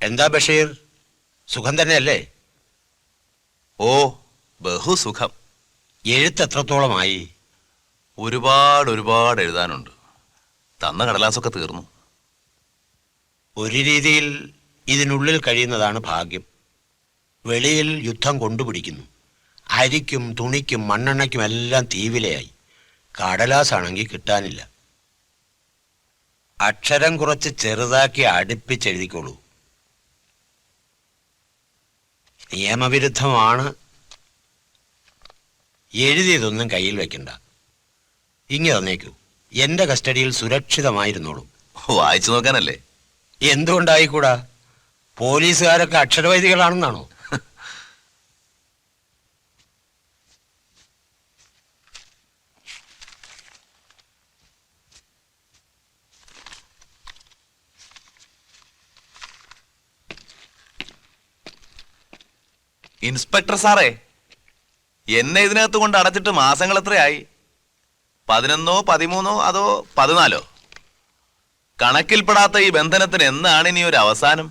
എന്താ ബഷീർ, സുഖം തന്നെയല്ലേ? ഓ, ബഹുസുഖം. എഴുത്ത് എത്രത്തോളമായി? ഒരുപാട് എഴുതാനുണ്ട്. തന്ന കടലാസൊക്കെ തീർന്നു. ഒരു രീതിയിൽ ഇതിനുള്ളിൽ കഴിയുന്നതാണ് ഭാഗ്യം. വെളിയിൽ യുദ്ധം കൊണ്ടുപിടിക്കുന്നു. അരിക്കും തുണിക്കും മണ്ണെണ്ണയ്ക്കും എല്ലാം തീവിലയായി. കടലാസാണെങ്കിൽ കിട്ടാനില്ല. അക്ഷരം കുറച്ച് ചെറുതാക്കി അടുപ്പിച്ചെഴുതിക്കോളൂ. നിയമവിരുദ്ധമാണ്. എഴുതിയതൊന്നും കയ്യിൽ വെക്കണ്ട. ഇങ്ങ് തന്നേക്കൂ. എന്റെ കസ്റ്റഡിയിൽ സുരക്ഷിതമായിരുന്നോളൂ. വായിച്ചു നോക്കാനല്ലേ? എന്തുകൊണ്ടായിക്കൂടാ? പോലീസുകാരൊക്കെ അക്ഷരവൈദികളാണെന്നാണോ? ഇൻസ്പെക്ടർ സാറേ, എന്നെ ഇതിനകത്ത് കൊണ്ട് അടച്ചിട്ട് മാസങ്ങൾ എത്രയായി? 11, 13 അതോ 14? കണക്കിൽപ്പെടാത്ത ഈ ബന്ധനത്തിന് എന്നാണ് ഇനി ഒരു അവസാനം?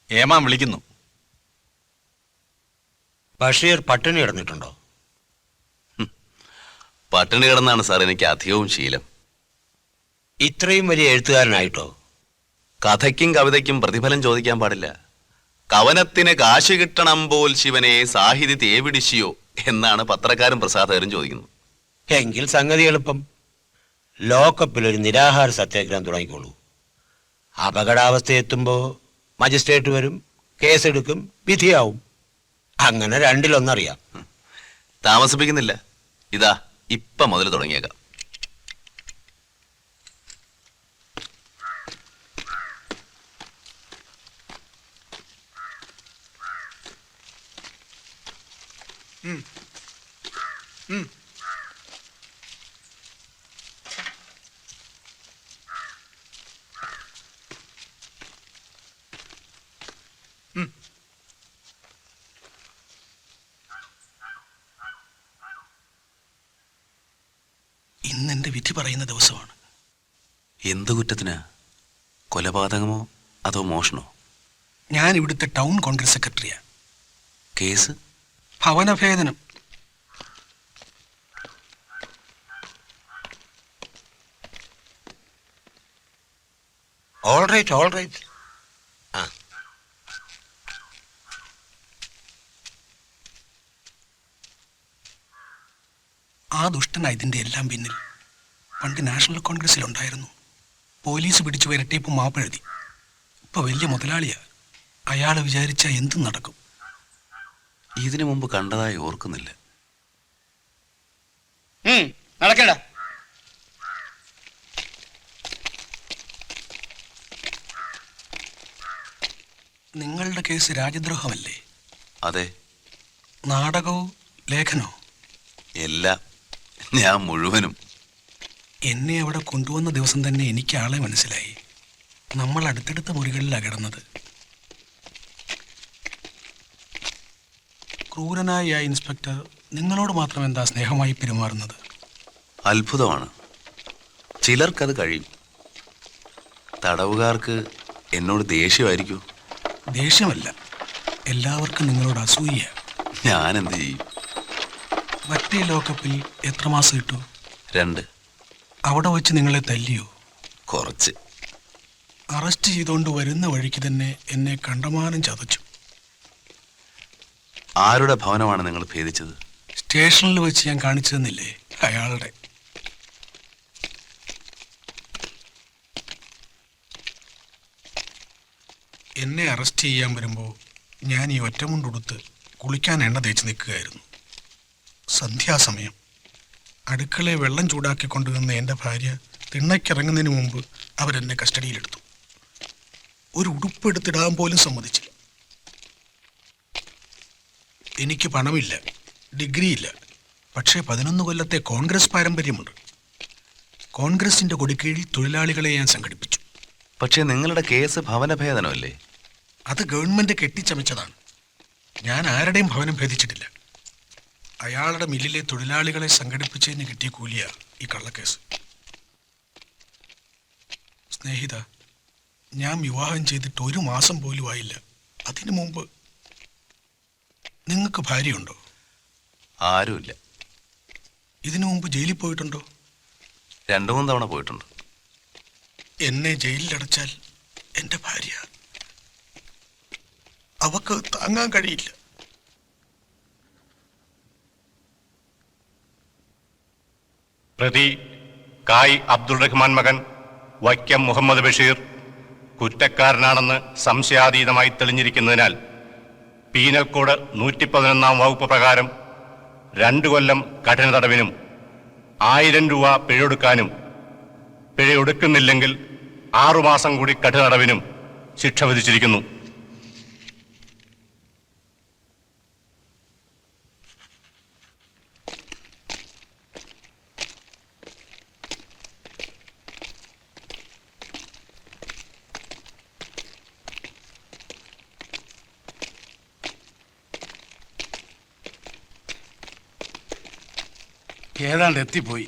ഏമാൻ വിളിക്കുന്നു. ബഷീർ പട്ടിണി കിടന്നിട്ടുണ്ടോ? പട്ടിണി കിടന്നാണ് സാർ എനിക്ക് അധികവും ശീലം. ഇത്രയും വലിയ എഴുത്തുകാരനായിട്ടോ? കഥയ്ക്കും കവിതയ്ക്കും പ്രതിഫലം ചോദിക്കാൻ പാടില്ല. കവനത്തിന് കാശ് കിട്ടണം പോൽ ശിവനെ സാഹിതി തേവിടിശിയോ എന്നാണ് പത്രക്കാരും പ്രസാധകരും ചോദിക്കുന്നത്. എങ്കിൽ സംഗതി എളുപ്പം. ലോക്കപ്പിൽ ഒരു നിരാഹാര സത്യാഗ്രഹം തുടങ്ങിക്കോളൂ. അപകടാവസ്ഥയെത്തുമ്പോൾ മജിസ്ട്രേറ്റ് വരും, കേസെടുക്കും, വിധിയാവും. അങ്ങനെ രണ്ടിലൊന്നറിയാം. താമസിപ്പിക്കുന്നില്ല. ഇതാ ഇപ്പം മുതൽ തുടങ്ങിയേക്കാം. ഇന്നെന്റെ വിധി പറയുന്ന ദിവസമാണ്. എന്തു കുറ്റത്തിനാ? കൊലപാതകമോ അതോ മോഷണോ? ഞാൻ ഇവിടുത്തെ ടൗൺ കോൺഗ്രസ് സെക്രട്ടറിയാ. കേസ് ഭവനഭേദനം. All right. ആ ദുഷ്ടനാ ഇതിൻ്റെ എല്ലാം പിന്നിൽ. പണ്ട് നാഷണൽ കോൺഗ്രസിലുണ്ടായിരുന്നു. പോലീസ് പിടിച്ചു വരട്ടിയപ്പോൾ മാപ്പെഴുതി. ഇപ്പൊ വലിയ മുതലാളിയാ. അയാൾ വിചാരിച്ചാൽ എന്തും നടക്കും. ഇതിനു മുമ്പ് കണ്ടതായി ഓർക്കുന്നില്ല. നടക്കണ്ട. നിങ്ങളുടെ കേസ് രാജ്യദ്രോഹമല്ലേ? അതെ. നാടകമോ ലേഖനോ? എല്ലാം. ഞാൻ മുഴുവനും. എന്നെ അവിടെ കൊണ്ടുവന്ന ദിവസം തന്നെ എനിക്ക് ആളെ മനസ്സിലായി. നമ്മൾ അടുത്തടുത്ത മുറികളിലാണ് കിടന്നത്. ക്രൂരനായ ആ ഇൻസ്പെക്ടർ നിങ്ങളോട് മാത്രം എന്താ സ്നേഹമായി പെരുമാറുന്നത്? അത്ഭുതമാണ്. ചിലർക്കത് കഴിയും. തടവുകാർക്ക് എന്നോട് ദേഷ്യമായിരിക്കൂ. ദേഷ്യമല്ല, എല്ലാവർക്കും നിങ്ങളോട് അസൂയ. ഞാൻ എന്ത് ചെയ്യും? മറ്റേ ലോക്കപ്പിൽ എത്ര മാസം ഇട്ടു? 2. അവിടെ വെച്ച് നിങ്ങളെ തല്ലിയോ? കുറച്ച്. അറസ്റ്റ് ചെയ്തുകൊണ്ട് വരുന്ന വഴിക്ക് തന്നെ എന്നെ കണ്ടമാനം ചതച്ചു. ആരുടെ ഭവനമാണ് നിങ്ങൾ ഭേദിച്ചത്? സ്റ്റേഷനിൽ വെച്ച് ഞാൻ കാണിച്ചു തന്നില്ലേ, അയാളുടെ. എന്നെ അറസ്റ്റ് ചെയ്യാൻ വരുമ്പോൾ ഞാൻ ഈ ഒറ്റമുണ്ടുടുത്ത് കുളിക്കാൻ എണ്ണ തേച്ച് നിൽക്കുകയായിരുന്നു. സന്ധ്യാസമയം. അടുക്കളയെ വെള്ളം ചൂടാക്കി കൊണ്ടുവന്ന എൻ്റെ ഭാര്യ തിണ്ണയ്ക്കിറങ്ങുന്നതിന് മുമ്പ് അവരെന്നെ കസ്റ്റഡിയിലെടുത്തു. ഒരു ഉടുപ്പെടുത്തിടാൻ പോലും സമ്മതിച്ചില്ല. എനിക്ക് പണമില്ല, ഡിഗ്രിയില്ല, പക്ഷേ 11 കൊല്ലത്തെ കോൺഗ്രസ് പാരമ്പര്യമുണ്ട്. കോൺഗ്രസിൻ്റെ കൊടിക്കീഴിൽ തൊഴിലാളികളെ ഞാൻ സംഘടിപ്പിച്ചു. പക്ഷേ നിങ്ങളുടെ കേസ് ഭവനഭേദനമല്ലേ? അത് ഗവൺമെൻറ് കെട്ടിച്ചമച്ചതാണ്. ഞാൻ ആരുടെയും ഭവനം ഭേദിച്ചിട്ടില്ല. അയാളുടെ മില്ലിലെ തൊഴിലാളികളെ സംഘടിപ്പിച്ചതിന് കിട്ടിയ കൂലിയാ ഈ കള്ളക്കേസ്. സ്നേഹിത, ഞാൻ വിവാഹം ചെയ്തിട്ട് 1 മാസം പോലും ആയില്ല. അതിനു മുമ്പ് നിങ്ങൾക്ക് ഭാര്യയുണ്ടോ? ആരുമില്ല. ഇതിനു മുമ്പ് ജയിലിൽ പോയിട്ടുണ്ടോ? 2-3 തവണ പോയിട്ടുണ്ട്. എന്നെ ജയിലിലടച്ചാൽ എൻ്റെ ഭാര്യ, അവക്ക് താങ്ങാൻ കഴിയില്ല. പ്രതി കായ് അബ്ദുൾ റഹ്മാൻ മകൻ വൈക്കം മുഹമ്മദ് ബഷീർ കുറ്റക്കാരനാണെന്ന് സംശയാതീതമായി തെളിഞ്ഞിരിക്കുന്നതിനാൽ പീനൽ കോഡ് 111 വകുപ്പ് പ്രകാരം 2 കൊല്ലം കഠിന തടവിനും 1000 രൂപ പിഴയൊടുക്കാനും, പിഴയൊടുക്കുന്നില്ലെങ്കിൽ 6 മാസം കൂടി കഠിന തടവിനും ശിക്ഷ വിധിച്ചിരിക്കുന്നു. ഏതാണ്ട് എത്തിപ്പോയി.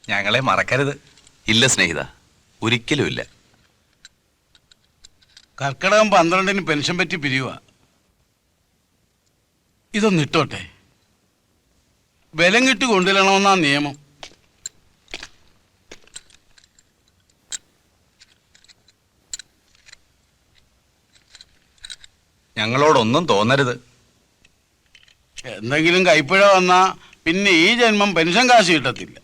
ഞങ്ങളെ മറക്കരുത്. ഇല്ല സ്നേഹിത, ഒരിക്കലുമില്ല. കർക്കിടകം 12-ന് പെൻഷൻ പറ്റി പിരിയുക. ഇതൊന്ന് ഇട്ടോട്ടെ. ബലം കിട്ടി കൊണ്ടുവരണമെന്നാ നിയമം. ഞങ്ങളോടൊന്നും തോന്നരുത്. എന്തെങ്കിലും കൈപ്പിഴ വന്നാ പിന്നെ ഈ ജന്മം പെൻഷൻ കാശ് കിട്ടത്തില്ല.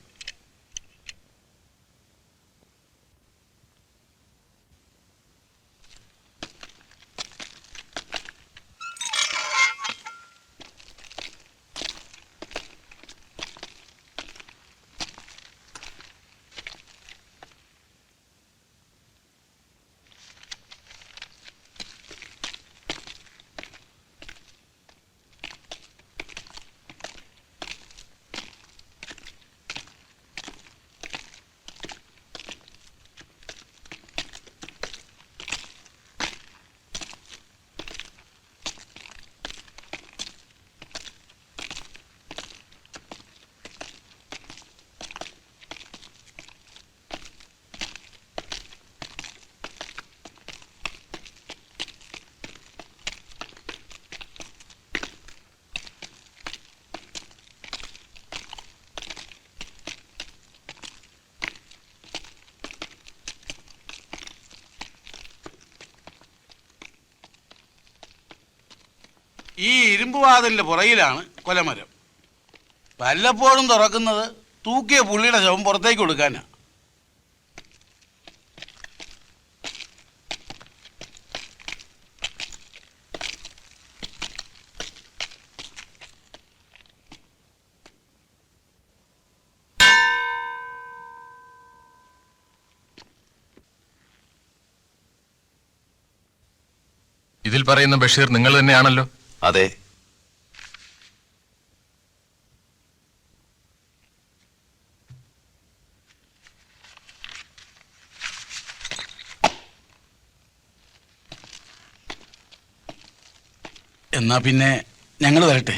ഈ ഇരുമ്പ് വാതിലിന്റെ പുറകിലാണ് കൊലമരം. വല്ലപ്പോഴും തുറക്കുന്നത് തൂക്കിയ പുള്ളിയുടെ ശവം പുറത്തേക്ക് കൊടുക്കാനാ. ഇതിൽ പറയുന്ന ബഷീർ നിങ്ങൾ തന്നെയാണല്ലോ? അതെ. എന്നാ പിന്നെ ഞങ്ങൾ വരട്ടെ.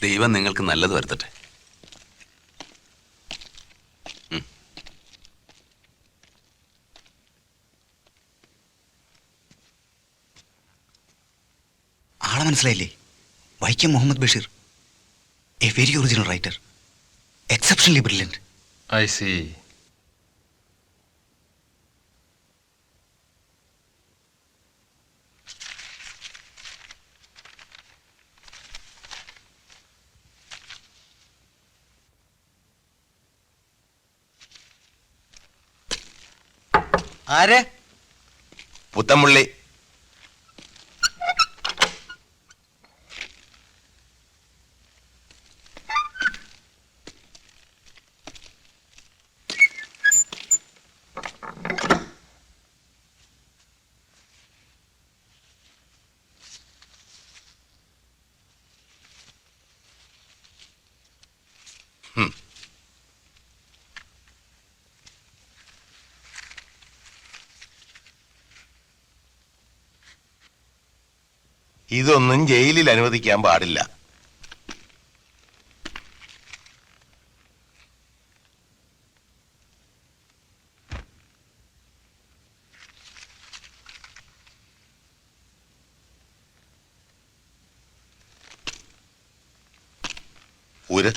ദൈവം നിങ്ങൾക്ക് നല്ലത് വരുത്തട്ടെ. ആളെ മനസ്സിലായില്ലേ? Vaikom Muhammad Basheer, a very original writer, exceptionally brilliant. I see. ആര്? പുത്തമ്പുള്ളി. ഇതൊന്നും ജയിലിൽ അനുവദിക്കാൻ പാടില്ല. ഊര്.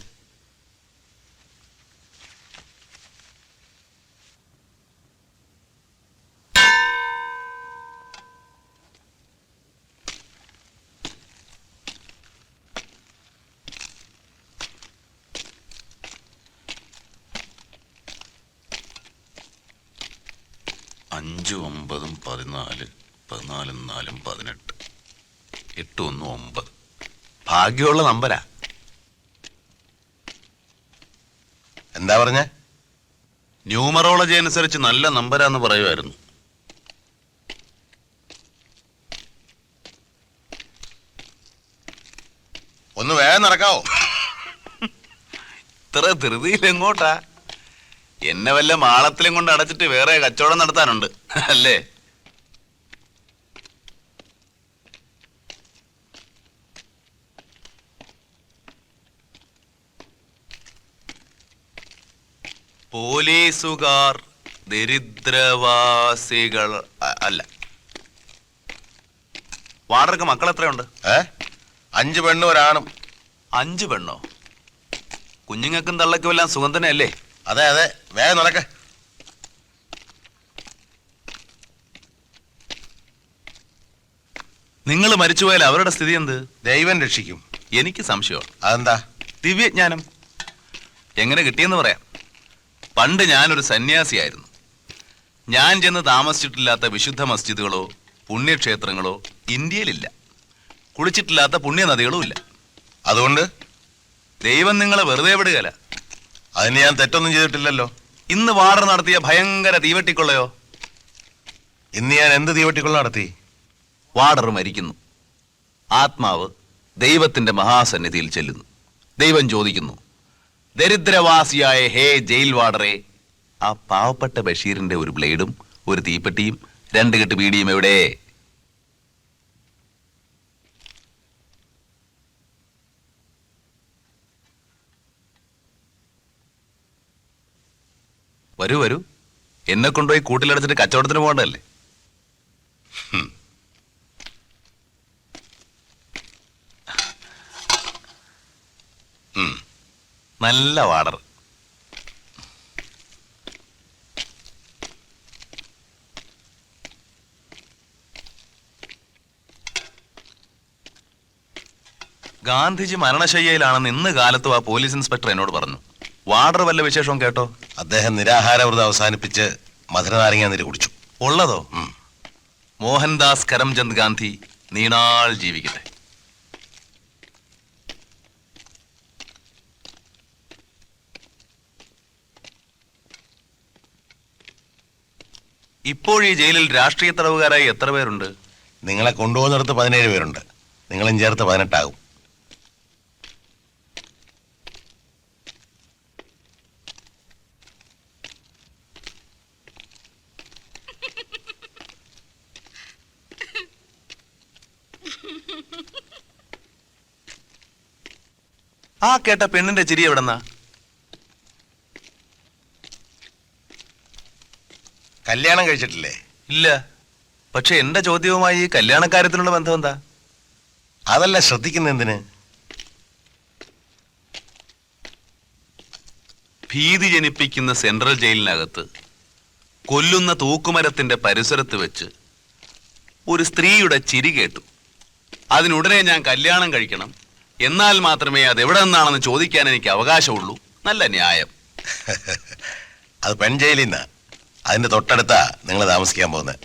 അഞ്ചും 9 14, 14 4 18, 8 1 9. ഭാഗ്യമുള്ള നമ്പരാ. എന്താ പറഞ്ഞ? ന്യൂമറോളജി അനുസരിച്ച് നല്ല നമ്പരാന്ന് പറയുമായിരുന്നു. ഒന്ന് വേഗം നടക്കാവോ? ഇത്ര ധൃതിയിൽ എങ്ങോട്ടാ? എന്നെ വല്ല മാളത്തിലും കൊണ്ട് അടച്ചിട്ട് വേറെ കച്ചവടം നടത്താനുണ്ട് അല്ലേ? പോലീസുകാർ ദരിദ്രവാസികൾ അല്ല. വാടകയ്ക്ക് മക്കൾ എത്രയുണ്ട്? 5 പെണ്ണും ഒരാണും. 5 പെണ്ണോ? കുഞ്ഞുങ്ങൾക്കും തള്ളയ്ക്കും എല്ലാം സുഖം തന്നെയല്ലേ? അതെ അതെ, വേഗം നടക്ക. നിങ്ങൾ മരിച്ചുപോയാൽ അവരുടെ സ്ഥിതി എന്ത്? ദൈവം രക്ഷിക്കും. എനിക്ക് സംശയമാണ്. അതെന്താ? ദിവ്യജ്ഞാനം എങ്ങനെ കിട്ടിയെന്ന് പറയാം. പണ്ട് ഞാനൊരു സന്യാസിയായിരുന്നു. ഞാൻ ചെന്ന് താമസിച്ചിട്ടില്ലാത്ത വിശുദ്ധ മസ്ജിദുകളോ പുണ്യക്ഷേത്രങ്ങളോ ഇന്ത്യയിലില്ല. കുളിച്ചിട്ടില്ലാത്ത പുണ്യനദികളും ഇല്ല. അതുകൊണ്ട് ദൈവം നിങ്ങളെ വെറുതെ വിടുകയല്ല. അതിന് ഞാൻ തെറ്റൊന്നും ചെയ്തിട്ടില്ലല്ലോ. ഇന്ന് വാർഡ് നടത്തിയ ഭയങ്കര തീവെട്ടിക്കൊള്ളയോ? ഇന്ന് ഞാൻ എന്ത് തീവട്ടിക്കൊള്ള നടത്തി? വാർഡർ മരിക്കുന്നു. ആത്മാവ് ദൈവത്തിന്റെ മഹാസന്നിധിയിൽ ചെല്ലുന്നു. ദൈവം ചോദിക്കുന്നു, ദരിദ്രവാസിയായ ഹേ ജയിൽ വാർഡറെ, ആ പാവപ്പെട്ട ബഷീറിന്റെ ഒരു ബ്ലേഡും ഒരു തീപ്പെട്ടിയും 2 കെട്ട് ബീഡിയും എവിടെ? വരൂ വരൂ, എന്നെ കൊണ്ടുപോയി കൂട്ടിലടച്ചിട്ട് കച്ചവടത്തിന് പോകണ്ടല്ലേ? നല്ല വാടർ. ഗാന്ധിജി മരണശയ്യയിലാണെന്ന് ഇന്ന് കാലത്തും ആ പോലീസ് ഇൻസ്പെക്ടർ എന്നോട് പറഞ്ഞു. വാർഡർ വല്ല വിശേഷവും കേട്ടോ? അദ്ദേഹം നിരാഹാരവ്രതം അവസാനിപ്പിച്ച് മധുരനാരങ്ങ നീര് കുടിച്ചു. ഉള്ളതോ? മോഹൻദാസ് കരംചന്ദ് ഗാന്ധി നീണാൾ ജീവിക്കട്ടെ. ഇപ്പോഴീ ജയിലിൽ രാഷ്ട്രീയ തടവുകാരായി എത്ര പേരുണ്ട്? നിങ്ങളെ കൊണ്ടുപോകുന്നിടത്ത് 17 പേരുണ്ട്. നിങ്ങളും ചേർത്ത് 18 ആകും. ആ കേട്ട പെണ്ണിന്റെ ചിരി എവിടെന്നാ? കല്യാണം കഴിച്ചിട്ടില്ലേ? ഇല്ല. പക്ഷെ എന്റെ ചോദ്യവുമായി ഈ കല്യാണക്കാര്യത്തിനുള്ള ബന്ധം എന്താ? അതല്ല ശ്രദ്ധിക്കുന്ന എന്തിന്? ഭീതി ജനിപ്പിക്കുന്ന സെൻട്രൽ ജയിലിനകത്ത് കൊല്ലുന്ന തൂക്കുമരത്തിന്റെ പരിസരത്ത് വെച്ച് ഒരു സ്ത്രീയുടെ ചിരി കേട്ടു. അതിനുടനെ ഞാൻ കല്യാണം കഴിക്കണം, എന്നാൽ മാത്രമേ അത് എവിടെ നിന്നാണെന്ന് ചോദിക്കാൻ എനിക്ക് അവകാശമുള്ളൂ. നല്ല ന്യായം. അത് പെൺജയിലിൽ നിന്നാ. അതിന്റെ തൊട്ടടുത്താ നിങ്ങൾ താമസിക്കാൻ പോകുന്നത്.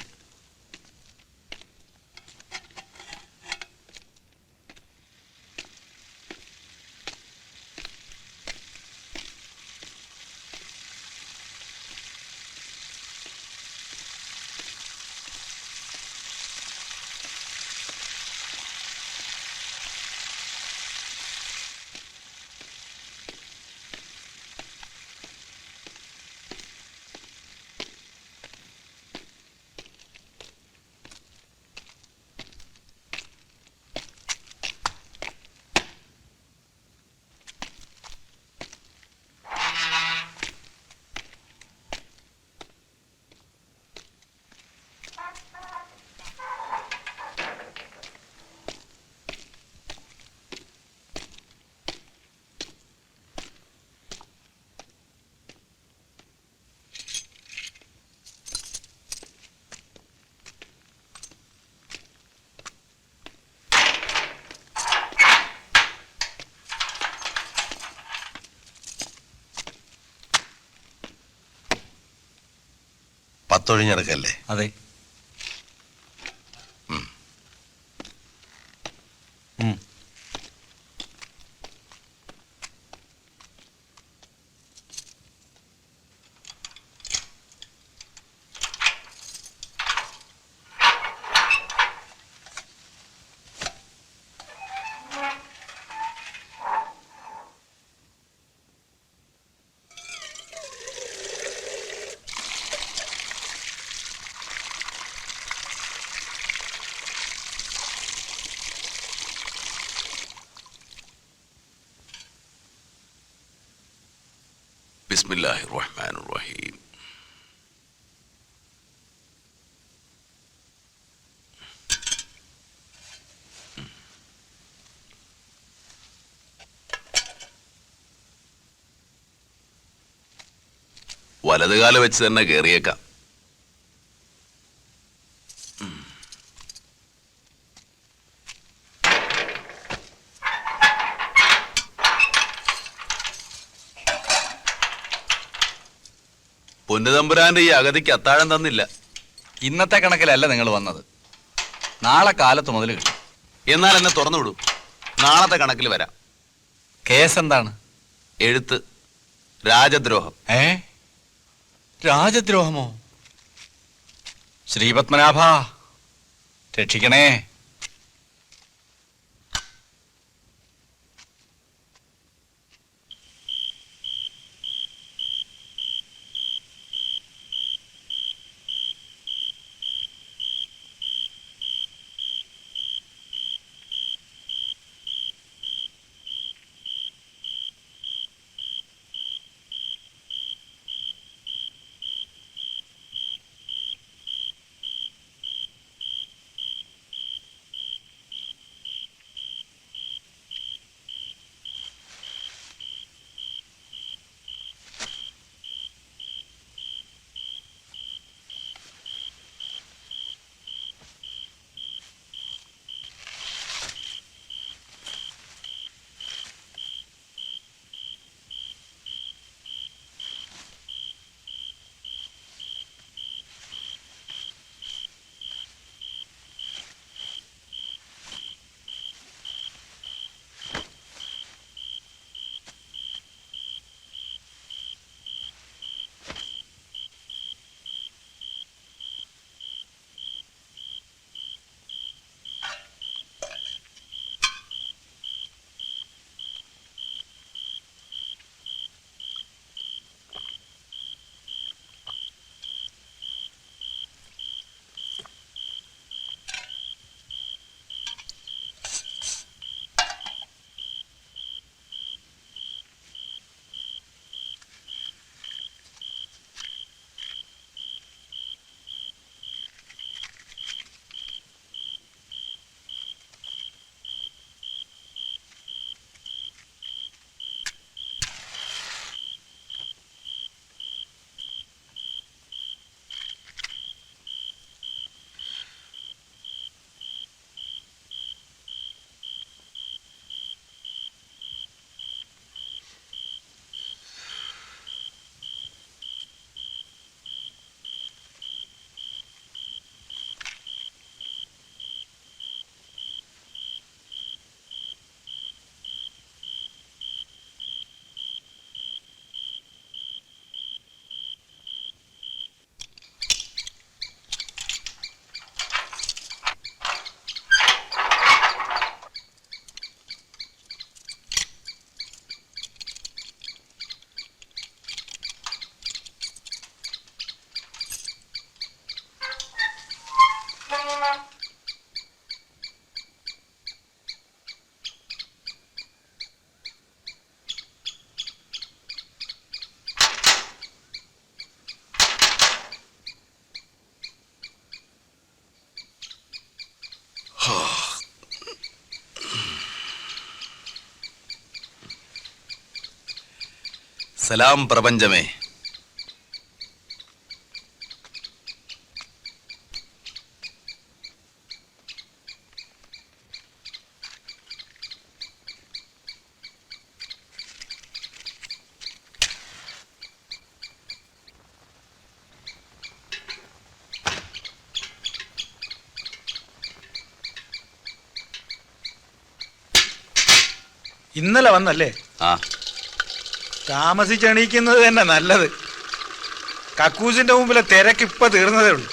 പത്തൊഴിഞ്ഞെടുക്കല്ലേ? അതെ. ബിസ്മില്ലാഹിർ റഹ്മാനിർ റഹീം. വലതുകാല വെച്ച് തന്നെ കയറിയേക്കാം. പൊന്നുതമ്പുരാന്റെ ഈ അഗതിക്ക് അത്താഴം തന്നില്ല. ഇന്നത്തെ കണക്കിലല്ല നിങ്ങൾ വന്നത്, നാളെ കാലത്ത് മുതൽ കിട്ടും. എന്നാൽ എന്നെ തുറന്നുവിടൂ, നാളത്തെ കണക്കിൽ വരാം. കേസ് എന്താണ്? എഴുത്ത് രാജദ്രോഹം. രാജദ്രോഹമോ? ശ്രീപത്മനാഭ രക്ഷിക്കണേ. സലാം പ്രപഞ്ചമേ. ഇന്നലെ വന്നല്ലേ? ആ, താമസിച്ചെണീക്കുന്നത് തന്നെ നല്ലത്. കക്കൂസിന്റെ മുമ്പിലെ തിരക്ക് ഇപ്പൊ തീർന്നതേ ഉള്ളൂ.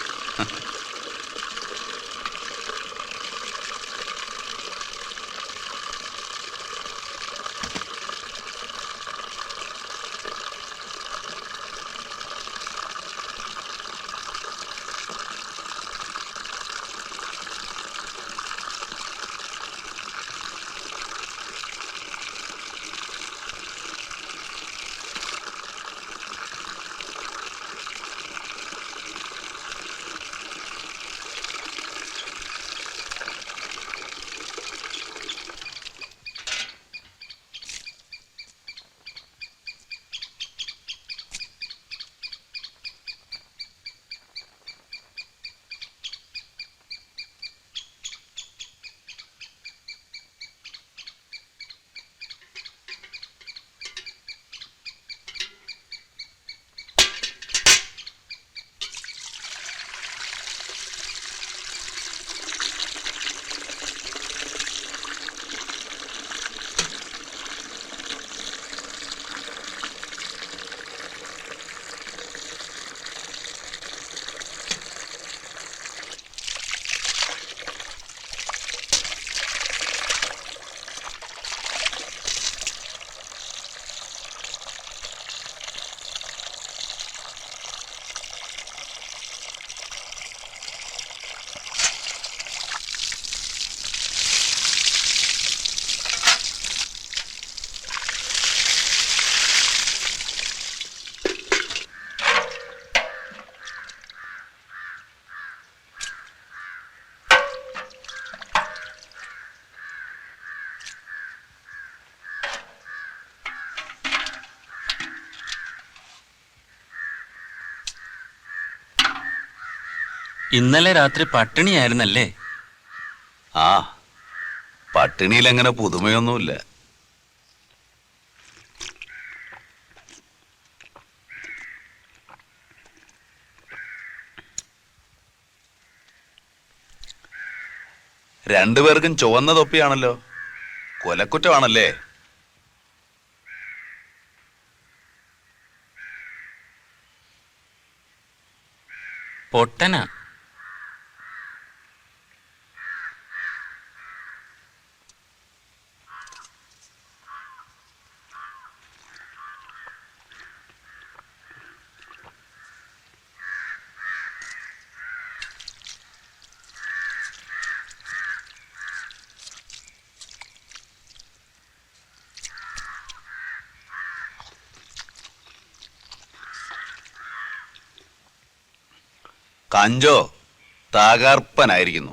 ഇന്നലെ രാത്രി പട്ടിണിയായിരുന്നല്ലേ? ആ, പട്ടിണിയിൽ അങ്ങനെ പുതുമയൊന്നുമില്ല. രണ്ടുപേർക്കും ചുവന്ന തൊപ്പിയാണല്ലോ. കൊലക്കുറ്റമാണല്ലേ? പൊട്ടനാ. കഞ്ചോ തകർപ്പനായിരിക്കുന്നു.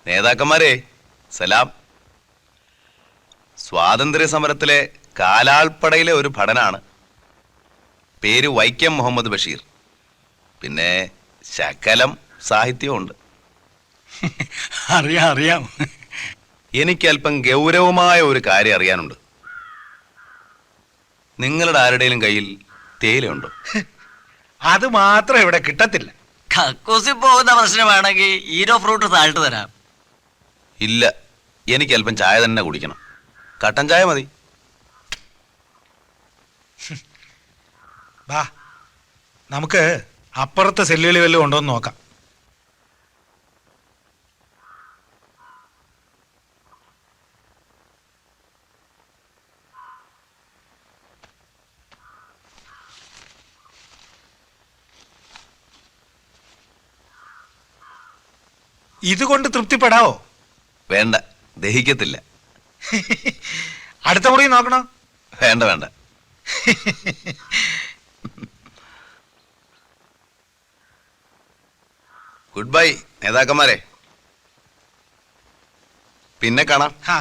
നേതാക്കന്മാരെ സലാം. സ്വാതന്ത്ര്യ സമരത്തിലെ കാലാൾപ്പടയിലെ ഒരു ഭടനാണ്. പേര് വൈക്കം മുഹമ്മദ് ബഷീർ. പിന്നെ ശകലം സാഹിത്യമുണ്ട്. അറിയാം അറിയാം. എനിക്ക് അല്പം ഗൗരവമായ ഒരു കാര്യം അറിയാനുണ്ട്. നിങ്ങളുടെ ആരുടെയും കയ്യിൽ തേയിലയുണ്ടോ? അത് മാത്രം ഇവിടെ കിട്ടത്തില്ല. കക്കൂസിൽ പോകുന്ന പ്രശ്നമാണെങ്കിൽ ഹീരോ ഫ്രൂട്ട് താഴ്ത്തു തരാം. ഇല്ല, എനിക്ക് അല്പം ചായ തന്നെ കുടിക്കണം. കട്ടൻ ചായ മതി. വാ, നമുക്ക് അപ്പുറത്തെ സെല്ലുകളിൽ വല്ലതും ഉണ്ടോന്ന് നോക്കാം. ഇതുകൊണ്ട് തൃപ്തിപ്പെടാവോ? വേണ്ട, ദഹിക്കത്തില്ല. അടുത്ത മുറി നോക്കണോ? വേണ്ട വേണ്ട. ഗുഡ് ബൈ നേതാക്കന്മാരെ, പിന്നെ കാണാം. ആ,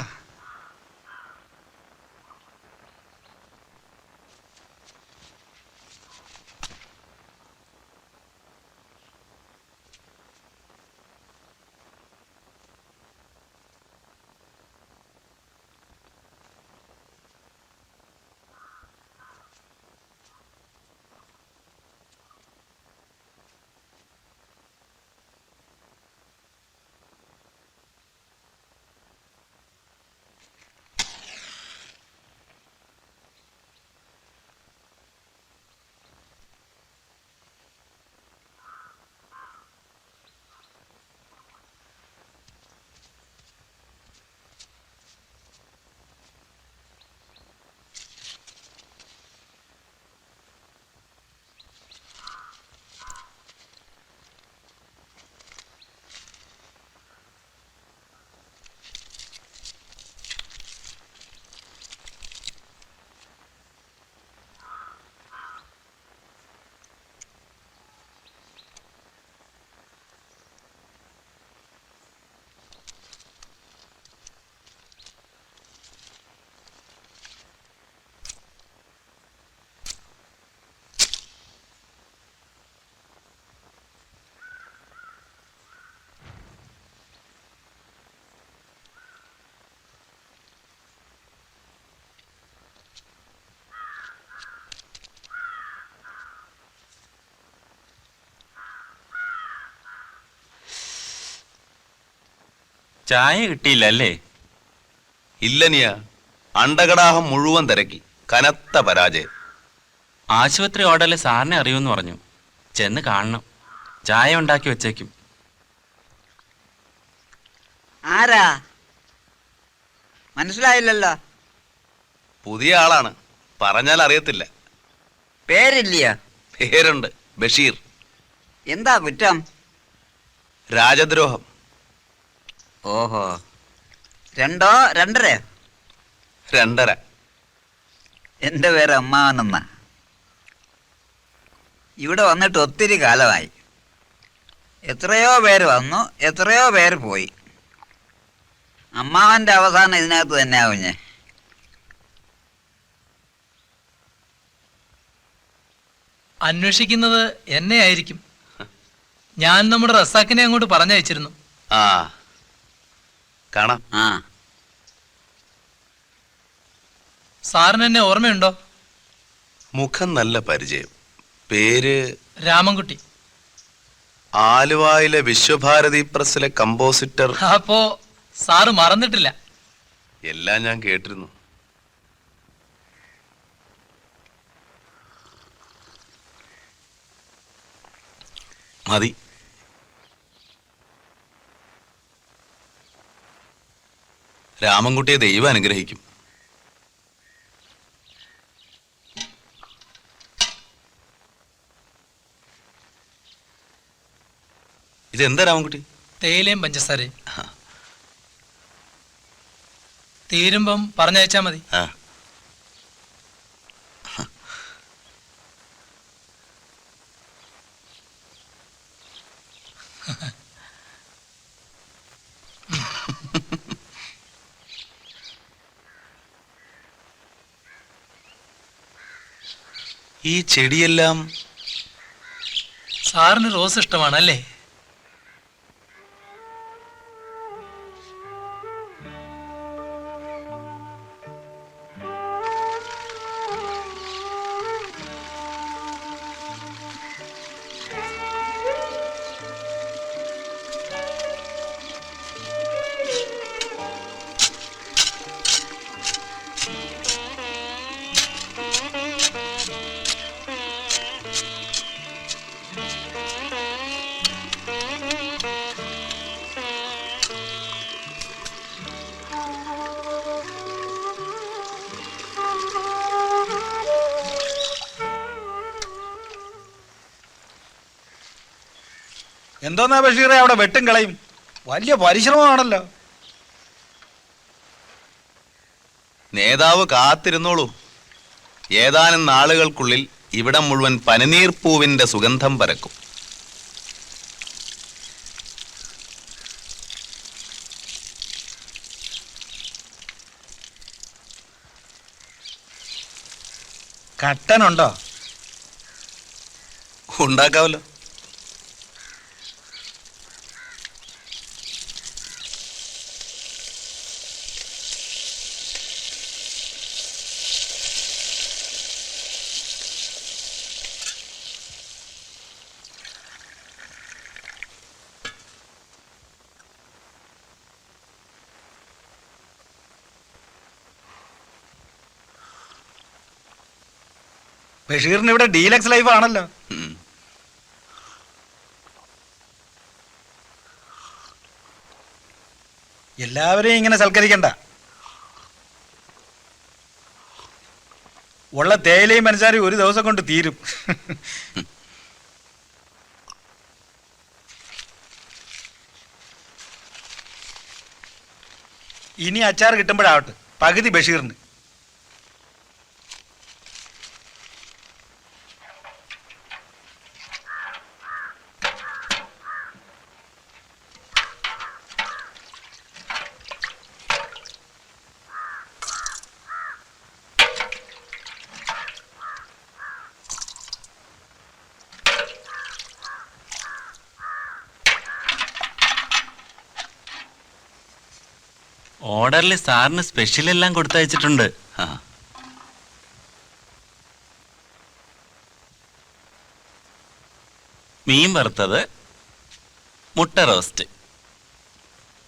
ചായ കിട്ടിയില്ല അല്ലേ? ഇല്ല നിയ, അണ്ടകടാഹം മുഴുവൻ തിരക്കി, കനത്ത പരാജയം. ആശുപത്രി ഓർഡറിൽ സാറിനെ അറിയുമെന്ന് പറഞ്ഞു. ചെന്ന് കാണണം. ചായ ഉണ്ടാക്കി വെച്ചേക്കും. ആരാ? മനസ്സിലായില്ലല്ലോ. പുതിയ ആളാണ്, പറഞ്ഞാൽ അറിയത്തില്ല. പേരില്ല? പേരുണ്ട്, ബഷീർ. എന്താ കുറ്റം? രാജദ്രോഹം. ഓഹോ, 2 2.5? 2.5. എൻ്റെ പേര് അമ്മാവനെന്ന. ഇവിടെ വന്നിട്ട് ഒത്തിരി കാലമായി. എത്രയോ പേര് വന്നു, എത്രയോ പേര് പോയി. അമ്മാവൻ്റെ അവസാനം ഇതിനകത്ത് തന്നെ ആവും ഞാൻ. അന്വേഷിക്കുന്നത് എന്നെ ആയിരിക്കും. ഞാൻ നമ്മുടെ റസാക്കിനെ അങ്ങോട്ട് പറഞ്ഞയച്ചിരുന്നു. ആ, കാണാം. ആ, സാറിന് എന്നെ ഓർമ്മയുണ്ടോ? മുഖം നല്ല പരിചയം. പേര്? രാമൻകുട്ടി. ആലുവായിലെ വിശ്വഭാരതി പ്രസ്സിലെ കമ്പോസിറ്റർ. അപ്പോ സാറ് മറന്നിട്ടില്ല. എല്ലാം ഞാൻ കേട്ടിരുന്നു. മതി. രാമൻകുട്ടിയെ ദൈവം അനുഗ്രഹിക്കും. ഇതെന്താ രാമൻകുട്ടി? തേയിലയും പഞ്ചസാരയും. തീരുമ്പം പറഞ്ഞയച്ചാ മതി. ആ, ഈ ചെടിയെല്ലാം സാറിന് റോസ് ഇഷ്ടമാണല്ലേ? എന്തോന്നാ ബഷീറെ അവിടെ വെട്ടും കളയും? വലിയ പരിശ്രമമാണല്ലോ. നേതാവ് കാത്തിരുന്നോളൂ. ഏതാനും നാളുകൾക്കുള്ളിൽ ഇവിടം മുഴുവൻ പനിനീർ പൂവിന്റെ സുഗന്ധം പരക്കും. കട്ടനുണ്ടോ? ഉണ്ടാക്കാവല്ലോ. ബഷീറിന് ഇവിടെ ഡീലക്സ് ലൈഫ് ആണല്ലോ. എല്ലാവരെയും ഇങ്ങനെ സൽക്കരിക്കണ്ട. ഉള്ള തേയിലയും പഞ്ചസാരയും ഒരു ദിവസം കൊണ്ട് തീരും. ഇനി അച്ചാർ കിട്ടുമ്പോഴാവട്ടെ, പകുതി ബഷീറിന്. ഓർഡറിൽ സാറിന് സ്പെഷ്യൽ എല്ലാം കൊടുത്തയച്ചിട്ടുണ്ട്. മീൻ വറുത്തത്, മുട്ട റോസ്റ്റ്.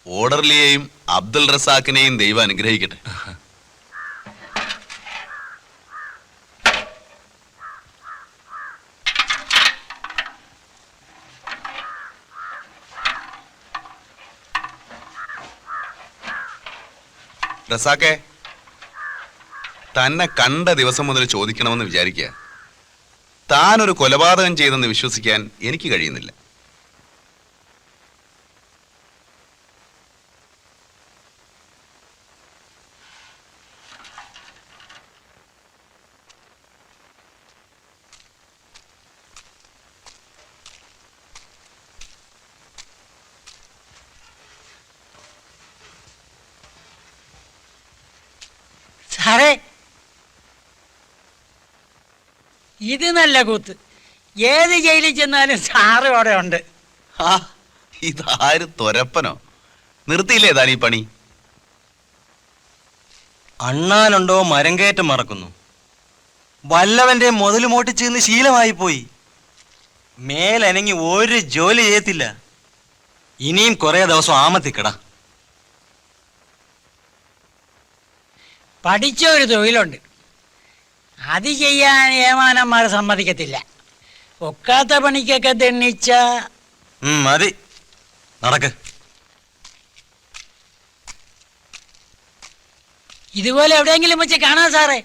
ഓർഡർലിയെയും അബ്ദുൾ റസാഖിനെയും ദൈവം അനുഗ്രഹിക്കട്ടെ. റസാഖെ, തന്നെ കണ്ട ദിവസം മുതൽ ചോദിക്കണമെന്ന് വിചാരിക്കുക. താനൊരു കൊലപാതകം ചെയ്തെന്ന് വിശ്വസിക്കാൻ എനിക്ക് കഴിയുന്നില്ല. സാറേ, ഇത് നല്ല കൂത്ത്. ഏത് ജയിലിൽ ചെന്നാലും സാറ് അവിടെ ഉണ്ട്. ആ, ഇതാര് തൊരപ്പനോ? നിർത്തിയില്ലേ താനീ പണി? അണ്ണാനുണ്ടോ മരം കയറ്റം മറക്കുന്നു. വല്ലവന്റെ മുതൽ മോട്ടിച്ചെന്ന് ശീലമായി പോയി. മേലനങ്ങി ഒരു ജോലി ചെയ്യത്തില്ല. ഇനിയും കുറെ ദിവസം ആമത്തിക്കട. പഠിച്ച ഒരു തൊഴിലുണ്ട്, അത് ചെയ്യാൻ ഏമാനന്മാർ സമ്മതിക്കത്തില്ല. ഒക്കാത്ത പണിക്കൊക്കെ തെണ്ണിച്ച മതി, നടക്ക്. ഇതുപോലെ എവിടെയെങ്കിലും വെച്ച് കാണാം സാറേ.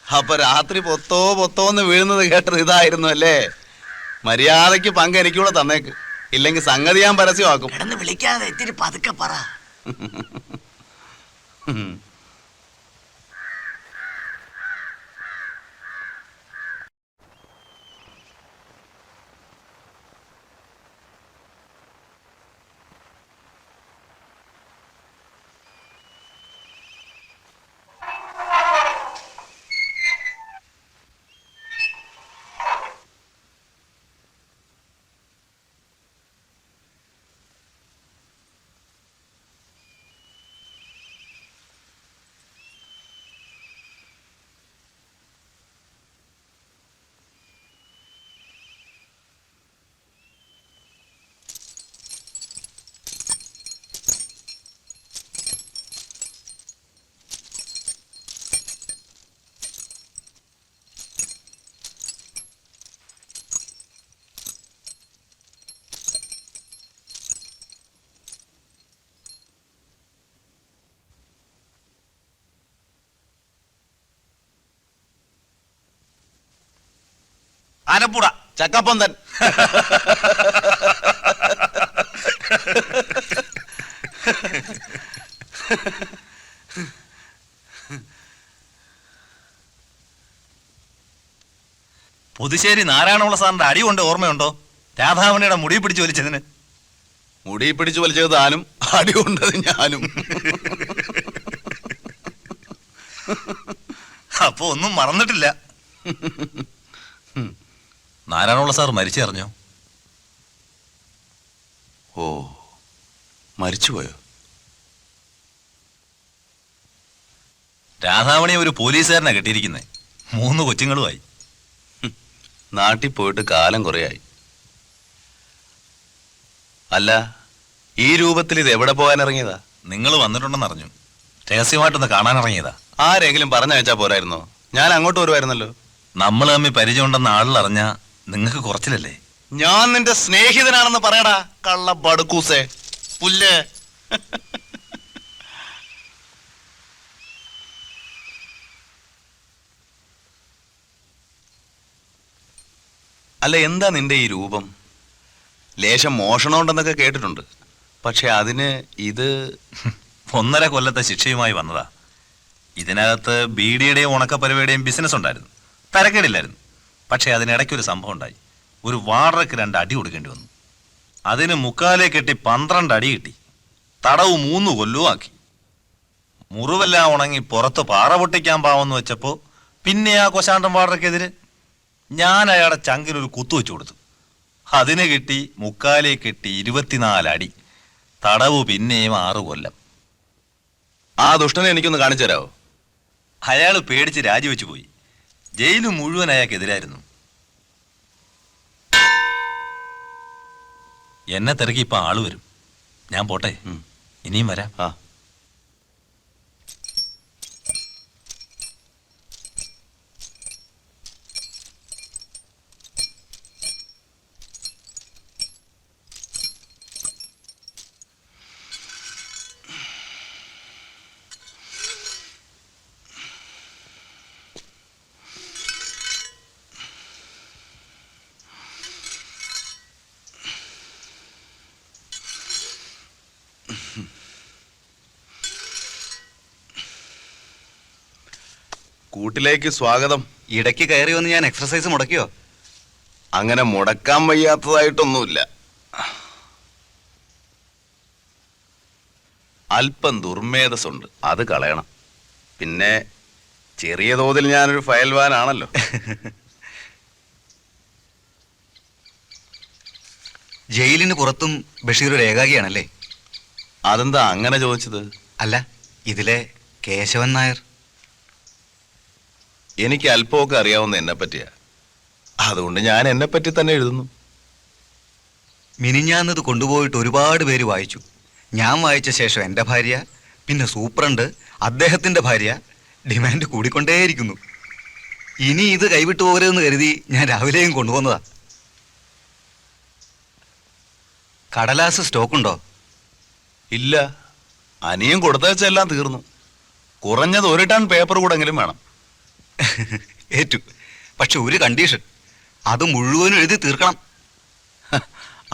അപ്പൊ രാത്രി പൊത്തോന്ന് വീഴുന്നത് കേട്ടത് ഇതായിരുന്നു അല്ലേ? മര്യാദയ്ക്ക് പങ്ക് എനിക്കൂടെ തന്നേക്ക്, ഇല്ലെങ്കിൽ സംഗതി ഞാൻ പരസ്യമാക്കും. വിളിക്കാതെ ഇത്തിരി പതുക്കെ പറ. ആനപ്പൂട ചക്കപ്പൊന്തൻ. പുതുശ്ശേരി നാരായണമുള്ള സാറിന്റെ അടി കൊണ്ട് ഓർമ്മയുണ്ടോ? രാധാമണിയുടെ മുടി പിടിച്ചു വലിച്ചതിന്. മുടി പിടിച്ചു വലിച്ചത് താനും, അടി കൊണ്ടത് ഞാനും. അപ്പൊ ഒന്നും മറന്നിട്ടില്ല. നാരായണമുള്ള സാർ മരിച്ചറിഞ്ഞോ? ഓ, മരിച്ചുപോയോ? രാധാമണിയെ ഒരു പോലീസുകാരനാ കെട്ടിയിരിക്കുന്നേ. 3 കൊച്ചുങ്ങളുമായി. നാട്ടിൽ പോയിട്ട് കാലം കുറയായി. അല്ല, ഈ രൂപത്തിൽ ഇത് എവിടെ പോകാൻ ഇറങ്ങിയതാ? നിങ്ങൾ വന്നിട്ടുണ്ടെന്ന് അറിഞ്ഞു. രഹസ്യമായിട്ടൊന്ന് കാണാനിറങ്ങിയതാ. ആരെങ്കിലും പറഞ്ഞയച്ചാ പോരായിരുന്നോ? ഞാൻ അങ്ങോട്ട് വരുമായിരുന്നല്ലോ. നമ്മൾ തമ്മിൽ പരിചയമുണ്ടെന്ന് ആളിലറിഞ്ഞ നിങ്ങൾക്ക് കുറച്ചിലല്ലേ? ഞാൻ നിന്റെ സ്നേഹിതനാണെന്ന് പറയടാ, കള്ള ബടുക്കൂസേ പുല്ല്. അല്ല, എന്താ നിന്റെ ഈ രൂപം? ലേശം മോഷണമുണ്ടെന്നൊക്കെ കേട്ടിട്ടുണ്ട്. പക്ഷെ അതിന് ഇത് 1.5 കൊല്ലത്തെ ശിക്ഷയുമായി വന്നതാ. ഇതിനകത്ത് ബീഡിയുടെയും ഉണക്കപ്പരിവയുടെയും ബിസിനസ് ഉണ്ടായിരുന്നു. തരക്കേടില്ലായിരുന്നു. പക്ഷെ അതിനിടയ്ക്കൊരു സംഭവം ഉണ്ടായി. ഒരു വാടകയ്ക്ക് 2 അടി കൊടുക്കേണ്ടി വന്നു. അതിന് മുക്കാലേ കെട്ടി 12 അടി കിട്ടി. തടവ് 3 കൊല്ലവും ആക്കി. മുറിവെല്ലാം ഉണങ്ങി പുറത്ത് പാറ പൊട്ടിക്കാൻ പാവെന്ന് വെച്ചപ്പോ പിന്നെ ആ കൊശാണ്ടൻ വാടകയ്ക്കെതിരെ ഞാൻ അയാളുടെ ചങ്കിനൊരു കുത്തു വെച്ചു കൊടുത്തു. അതിന് കിട്ടി മുക്കാലേ കെട്ടി 24 അടി. തടവ് പിന്നെയും 6 കൊല്ലം. ആ ദുഷ്ടനെ എനിക്കൊന്ന് കാണിച്ചു തരാമോ? അയാൾ പേടിച്ച് രാജിവെച്ചു പോയി. ജയില് മുഴുവൻ അയാൾക്കെതിരായിരുന്നു. എന്നെ തിരക്കി ഇപ്പൊ ആള് വരും. ഞാൻ പോട്ടെ, ഇനിയും വരാം. ആ, കൂട്ടിലേക്ക് സ്വാഗതം. ഇടയ്ക്ക് കയറി വന്ന് ഞാൻ എക്സർസൈസ് മുടക്കിയോ? അങ്ങനെ മുടക്കാൻ വയ്യാത്തതായിട്ടൊന്നുമില്ല. അല്പം ദുർമേധസ്സുണ്ട്, അത് കളയണം. പിന്നെ ചെറിയ തോതിൽ ഞാനൊരു ഫയൽവാനാണല്ലോ. ജയിലിന് പുറത്തും ബഷീർ ഒരു ഏകാഗിയാണല്ലേ? അതെന്താ അങ്ങനെ ചോദിച്ചത്? അല്ല, ഇതിലെ കേശവൻ നായർ. എനിക്ക് അല്പമൊക്കെ അറിയാവുന്ന എന്നെ പറ്റിയാ. അതുകൊണ്ട് ഞാൻ എന്നെ പറ്റി തന്നെ എഴുതുന്നു. മിനിഞ്ഞാന്നത് കൊണ്ടുപോയിട്ട് ഒരുപാട് പേര് വായിച്ചു. ഞാൻ വായിച്ച ശേഷം എൻ്റെ ഭാര്യ, പിന്നെ സൂപ്രണ്ട്, അദ്ദേഹത്തിൻ്റെ ഭാര്യ. ഡിമാൻഡ് കൂടിക്കൊണ്ടേയിരിക്കുന്നു. ഇനി ഇത് കൈവിട്ടു പോകരുതെന്ന് കരുതി ഞാൻ രാവിലെയും കൊണ്ടുപോകുന്നതാ. കടലാസ് സ്റ്റോക്കുണ്ടോ? ഇല്ല, അനിയും കൊടുത്തയച്ചെല്ലാം തീർന്നു. കുറഞ്ഞത് 1 ടൺ പേപ്പർ കൂടെങ്കിലും വേണം. ഏറ്റു. പക്ഷെ ഒരു കണ്ടീഷൻ, അത് മുഴുവനും എഴുതി തീർക്കണം.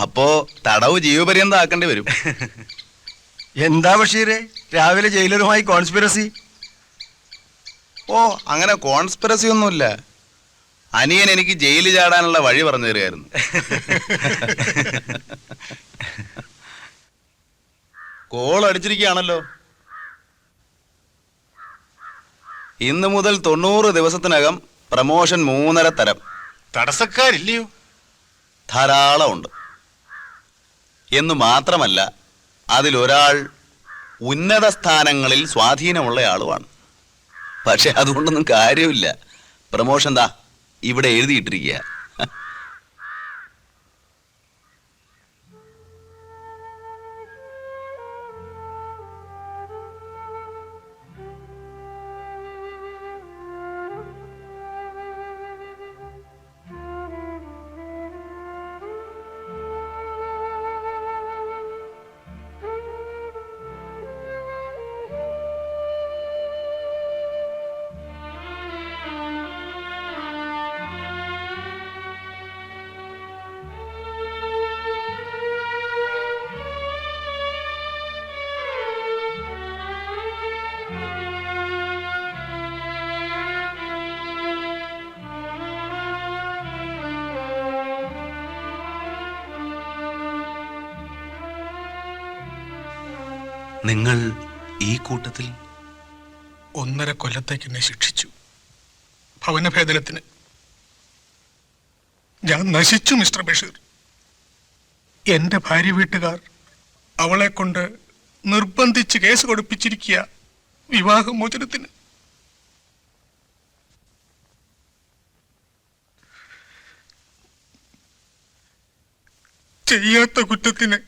അപ്പോ തടവ് ജീവപര്യന്തം ആക്കേണ്ടി വരും. എന്താ ബഷീറെ രാവിലെ ജയിലറുമായി കോൺസ്പിറസി? ഓ, അങ്ങനെ കോൺസ്പിറസി ഒന്നുമില്ല. അനിയൻ എനിക്ക് ജയിലിൽ ചാടാനുള്ള വഴി പറഞ്ഞു തരികയായിരുന്നു. കോൾ അടിച്ചിരിക്കുകയാണല്ലോ. ഇന്ന് മുതൽ 90 ദിവസത്തിനകം പ്രമോഷൻ 3.5 തരം. തടസ്സക്കാരില്ലയോ? ധാരാളം ഉണ്ട്. എന്നു മാത്രമല്ല, അതിലൊരാൾ ഉന്നത സ്ഥാനങ്ങളിൽ സ്വാധീനമുള്ളയാളുമാണ്. പക്ഷെ അതുകൊണ്ടൊന്നും കാര്യമില്ല. പ്രമോഷൻ ദാ ഇവിടെ എഴുതിയിട്ടിരിക്കുക. നിങ്ങൾ ഈ കൂട്ടത്തിൽ 1.5 കൊല്ലത്തേക്ക് എന്നെ ശിക്ഷിച്ചു. ഭവനഭേദനത്തിന് ഞാൻ നശിച്ചു മിസ്റ്റർ ബഷീർ. എന്റെ ഭാര്യ വീട്ടുകാർ അവളെ കൊണ്ട് നിർബന്ധിച്ച് കേസ് കൊടുപ്പിച്ചിരിക്കുക വിവാഹമോചനത്തിന്. ചെയ്യാത്ത കുറ്റത്തിന്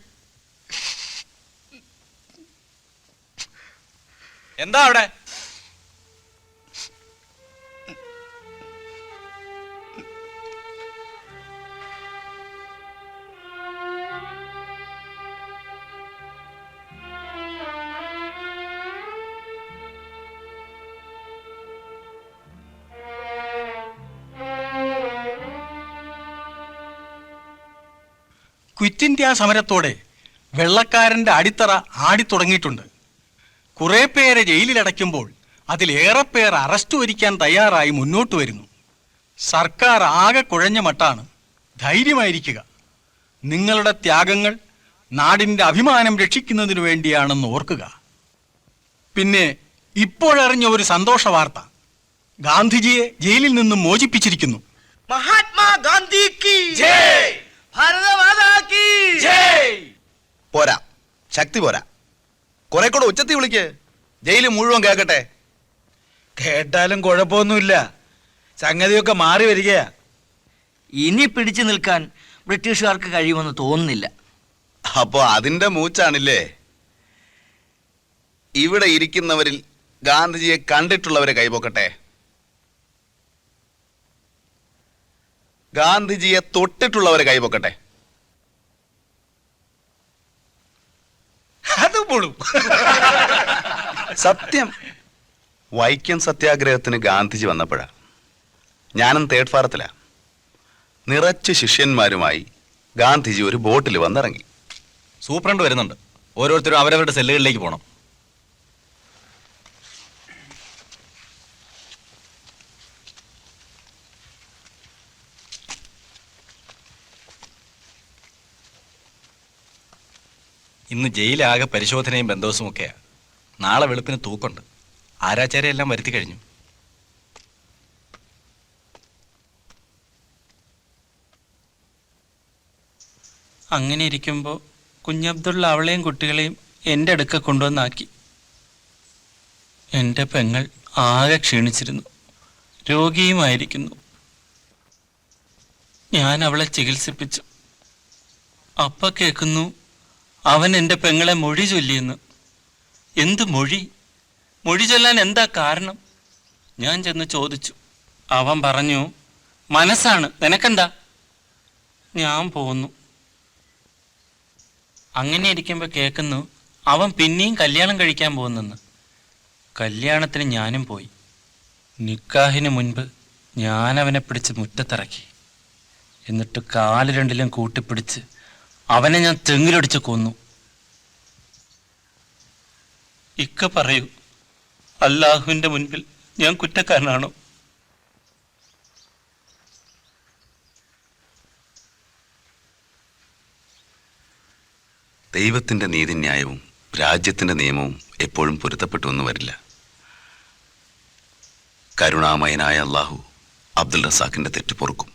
എന്താ അവിടെ? ക്വിറ്റ് ഇന്ത്യ സമരത്തോടെ വെള്ളക്കാരന്റെ അടിത്തറ ആടിത്തുടങ്ങിയിട്ടുണ്ട്. കുറെ പേരെ ജയിലിലടയ്ക്കുമ്പോൾ അതിലേറെ പേർ അറസ്റ്റ് വരിക്കാൻ തയ്യാറായി മുന്നോട്ട് വരുന്നു. സർക്കാർ ആകെ കുഴഞ്ഞ മട്ടാണ്. ധൈര്യമായിരിക്കുക. നിങ്ങളുടെ ത്യാഗങ്ങൾ നാടിൻ്റെ അഭിമാനം രക്ഷിക്കുന്നതിനു വേണ്ടിയാണെന്ന് ഓർക്കുക. പിന്നെ ഇപ്പോഴറിഞ്ഞ ഒരു സന്തോഷ വാർത്ത. ഗാന്ധിജിയെ ജയിലിൽ നിന്നും മോചിപ്പിച്ചിരിക്കുന്നു. മഹാത്മാ ഗാന്ധി കി ജയ്, ഭാരതമാതാ കി ജയ്. പോരാ, ശക്തി പോരാ. കുറെ കൂടെ ഉച്ചത്തി വിളിക്ക്. ജയില് മുഴുവൻ കേൾക്കട്ടെ. കേട്ടാലും കുഴപ്പമൊന്നുമില്ല. സംഗതിയൊക്കെ മാറി വരികയാ. ഇനി പിടിച്ചു നിൽക്കാൻ ബ്രിട്ടീഷുകാർക്ക് കഴിയുമെന്ന് തോന്നുന്നില്ല. അപ്പോ അതിന്റെ മൂച്ചാണില്ലേ? ഇവിടെ ഇരിക്കുന്നവരിൽ ഗാന്ധിജിയെ കണ്ടിട്ടുള്ളവരെ കൈപൊക്കട്ടെ. ഗാന്ധിജിയെ തൊട്ടിട്ടുള്ളവരെ കൈപൊക്കട്ടെ. അത് പോളും. സത്യം. വൈക്കം സത്യാഗ്രഹത്തിന് ഗാന്ധിജി വന്നപ്പോഴാ ഞാനും തേർഡ് ഫാറത്തിലാ. നിറച്ച് ശിഷ്യന്മാരുമായി ഗാന്ധിജി ഒരു ബോട്ടിൽ വന്നിറങ്ങി. സൂപ്രണ്ട് വരുന്നുണ്ട്. ഓരോരുത്തരും അവരവരുടെ സെല്ലുകളിലേക്ക് പോകണം. ഇന്ന് ജയിലാകെ പരിശോധനയും ബന്ധോസും ഒക്കെയാ. നാളെ വെളുപ്പിന് തൂക്കുണ്ട്. ആരാച്ചാരെല്ലാം വരുത്തി കഴിഞ്ഞു. അങ്ങനെ ഇരിക്കുമ്പോൾ കുഞ്ഞബ്ദുള്ള അവളെയും കുട്ടികളെയും എൻ്റെ അടുക്ക കൊണ്ടുവന്നാക്കി. എൻ്റെ പെങ്ങൾ ആകെ ക്ഷീണിച്ചിരുന്നു. രോഗിയുമായിരിക്കുന്നു. ഞാൻ അവളെ ചികിത്സിപ്പിച്ചു. അപ്പ കേൾക്കുന്നു അവൻ എൻ്റെ പെങ്ങളെ മൊഴി ചൊല്ലിയെന്ന്. എന്ത് മൊഴി? മൊഴി ചൊല്ലാൻ എന്താ കാരണം? ഞാൻ ചെന്ന് ചോദിച്ചു. അവൻ പറഞ്ഞു, മനസ്സാണ്, നിനക്കെന്താ? ഞാൻ പോന്നു. അങ്ങനെ ഇരിക്കുമ്പോൾ കേൾക്കുന്നു അവൻ പിന്നെയും കല്യാണം കഴിക്കാൻ പോകുന്നെന്ന്. കല്യാണത്തിന് ഞാനും പോയി. നിക്കാഹിന് മുൻപ് ഞാൻ അവനെ പിടിച്ച് മുറ്റത്തിറക്കി. എന്നിട്ട് കാല് രണ്ടിലും കൂട്ടിപ്പിടിച്ച് അവനെ ഞാൻ തെങ്ങിലടിച്ച് കൊന്നു. ഇക്ക പറയൂ, അല്ലാഹുവിൻ്റെ മുൻപിൽ ഞാൻ കുറ്റക്കാരനാണോ? ദൈവത്തിന്റെ നീതിന്യായവും രാജ്യത്തിന്റെ നിയമവും എപ്പോഴും പൊരുത്തപ്പെട്ടു എന്ന് വരില്ല. കരുണാമയനായ അള്ളാഹു അബ്ദുൽ റസാഖിന്റെ തെറ്റ് പൊറുക്കും.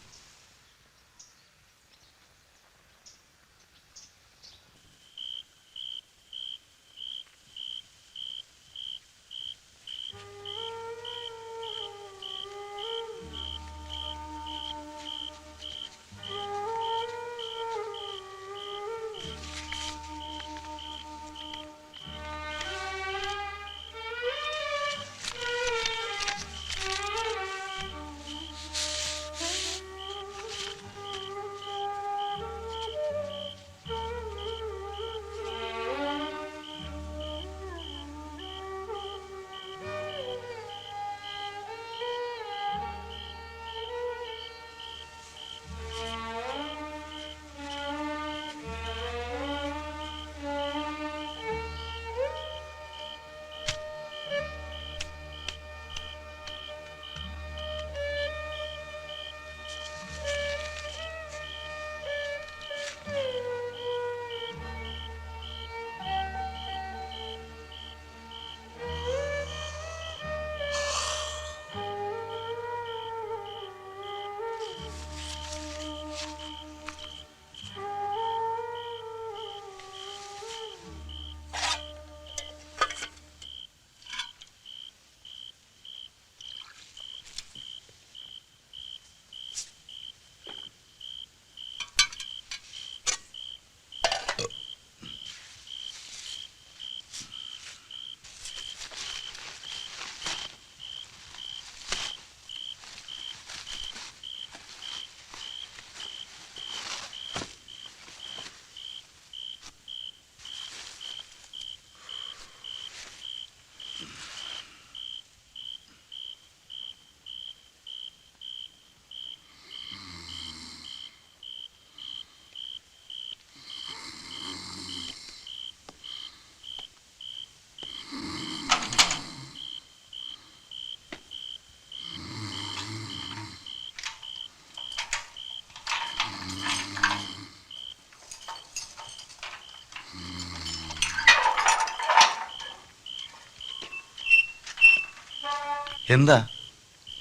എന്താ?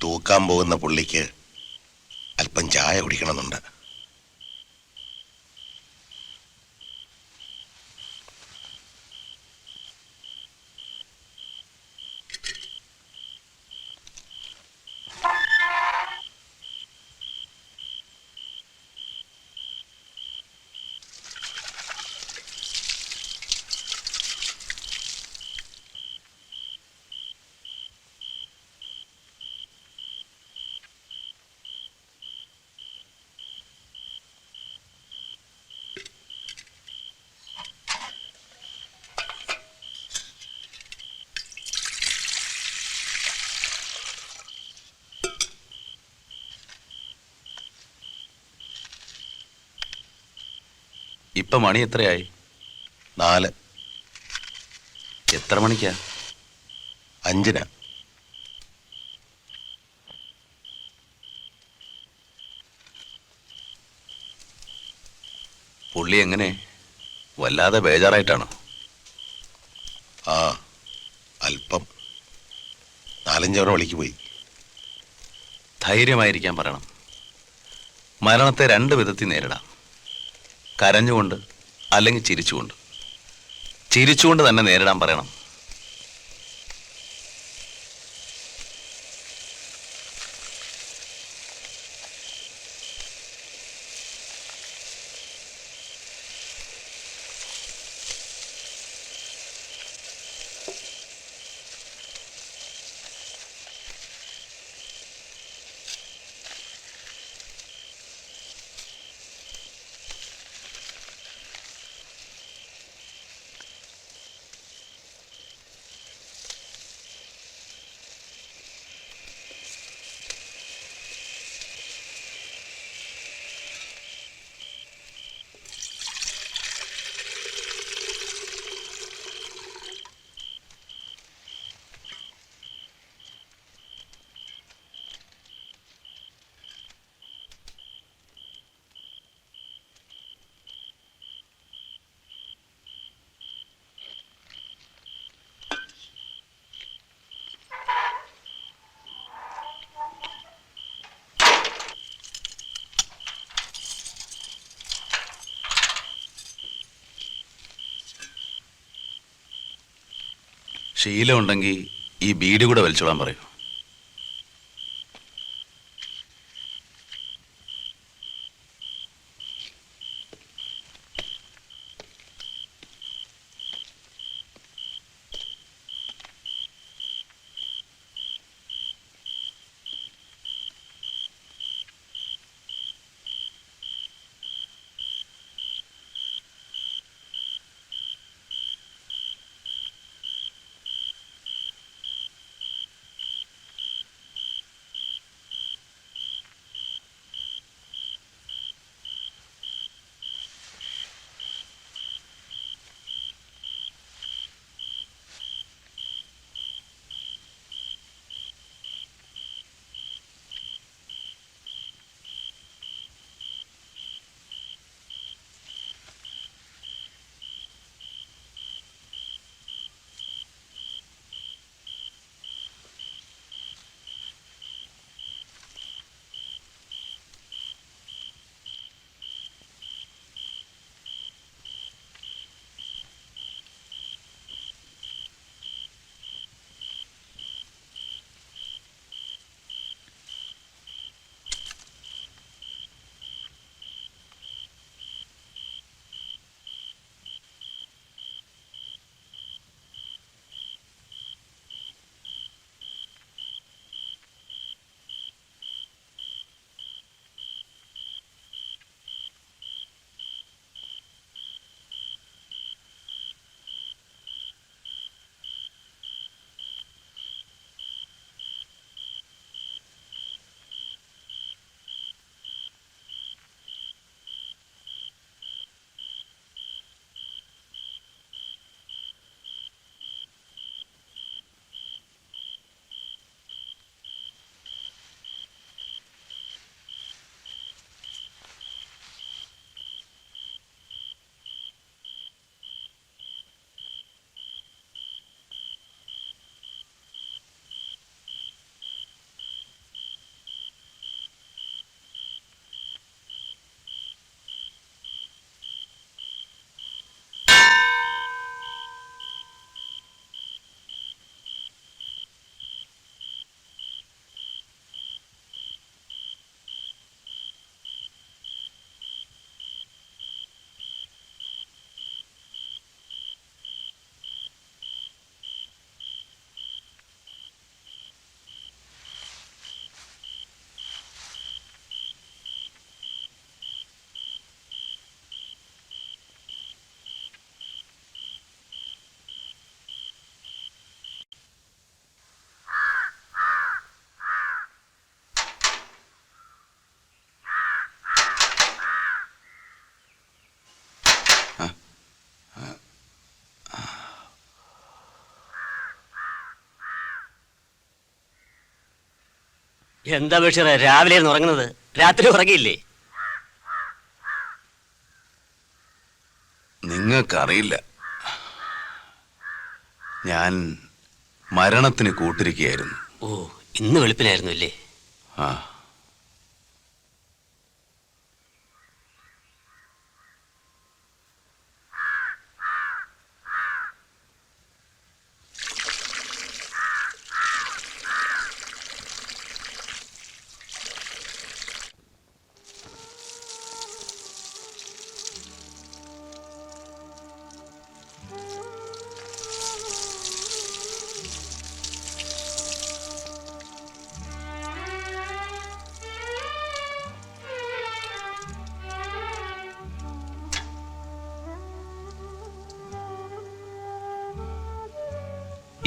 തൂക്കാൻ പോകുന്ന പുള്ളിക്ക് അല്പം ചായ കുടിക്കണമെന്നുണ്ട്. ഇപ്പൊ മണി എത്രയായി? 4. എത്ര മണിക്കാ? 5. പുള്ളി എങ്ങനെ? വല്ലാതെ ബേജാറായിട്ടാണോ? ആ, അല്പം. 4-5 തവണ വിളിക്ക് പോയി. ധൈര്യമായിരിക്കാൻ പറയണം. മരണത്തെ 2 വിധത്തിൽ നേരിടാം. കരഞ്ഞുകൊണ്ട് അല്ലെങ്കിൽ ചിരിച്ചുകൊണ്ട്. ചിരിച്ചുകൊണ്ട് തന്നെ നേരിടാൻ പറയണം. ശീലമുണ്ടെങ്കിൽ ഈ ബീഡി കൂടെ വലിച്ചോളാൻ പറയൂ. എന്താ ബഷീറേ രാവിലെ ഉറങ്ങുന്നത്? രാത്രി ഉറങ്ങിയില്ലേ? നിങ്ങൾക്കറിയില്ല, ഞാൻ മരണത്തിന് കൂട്ടിരിക്കുകയായിരുന്നു. ഓ, ഇന്ന് വെളുപ്പിനായിരുന്നു അല്ലേ? ആ,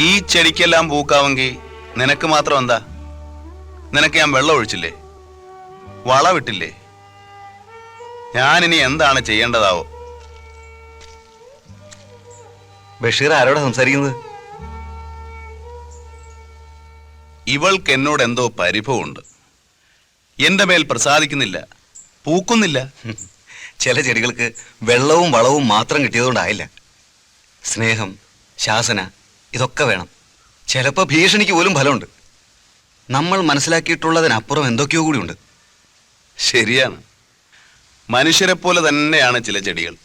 ഈ ചെടിക്കെല്ലാം പൂക്കാവെങ്കിൽ നിനക്ക് മാത്രം എന്താ? നിനക്ക് ഞാൻ വെള്ളം ഒഴിച്ചില്ലേ, വളവിട്ടില്ലേ? ഞാനിനി എന്താണ് ചെയ്യേണ്ടതാവോ? ബഷീർ ആരോടാ സംസാരിക്കുന്നത്? ഇവൾക്ക് എന്നോട് എന്തോ പരിഭവമുണ്ട്. എന്റെ മേൽ പ്രസാദിക്കുന്നില്ല, പൂക്കുന്നില്ല. ചില ചെടികൾക്ക് വെള്ളവും വളവും മാത്രം കിട്ടിയതുകൊണ്ടായില്ല. സ്നേഹം, ശാസന ഇതൊക്കെ വേണം. ചിലപ്പോൾ ഭീഷണിക്ക് പോലും ഫലമുണ്ട്. നമ്മൾ മനസ്സിലാക്കിയിട്ടുള്ളതിനപ്പുറം എന്തൊക്കെയോ കൂടിയുണ്ട്. ശരിയാണ്, മനുഷ്യരെ പോലെ തന്നെയാണ് ചില ചെടികൾ.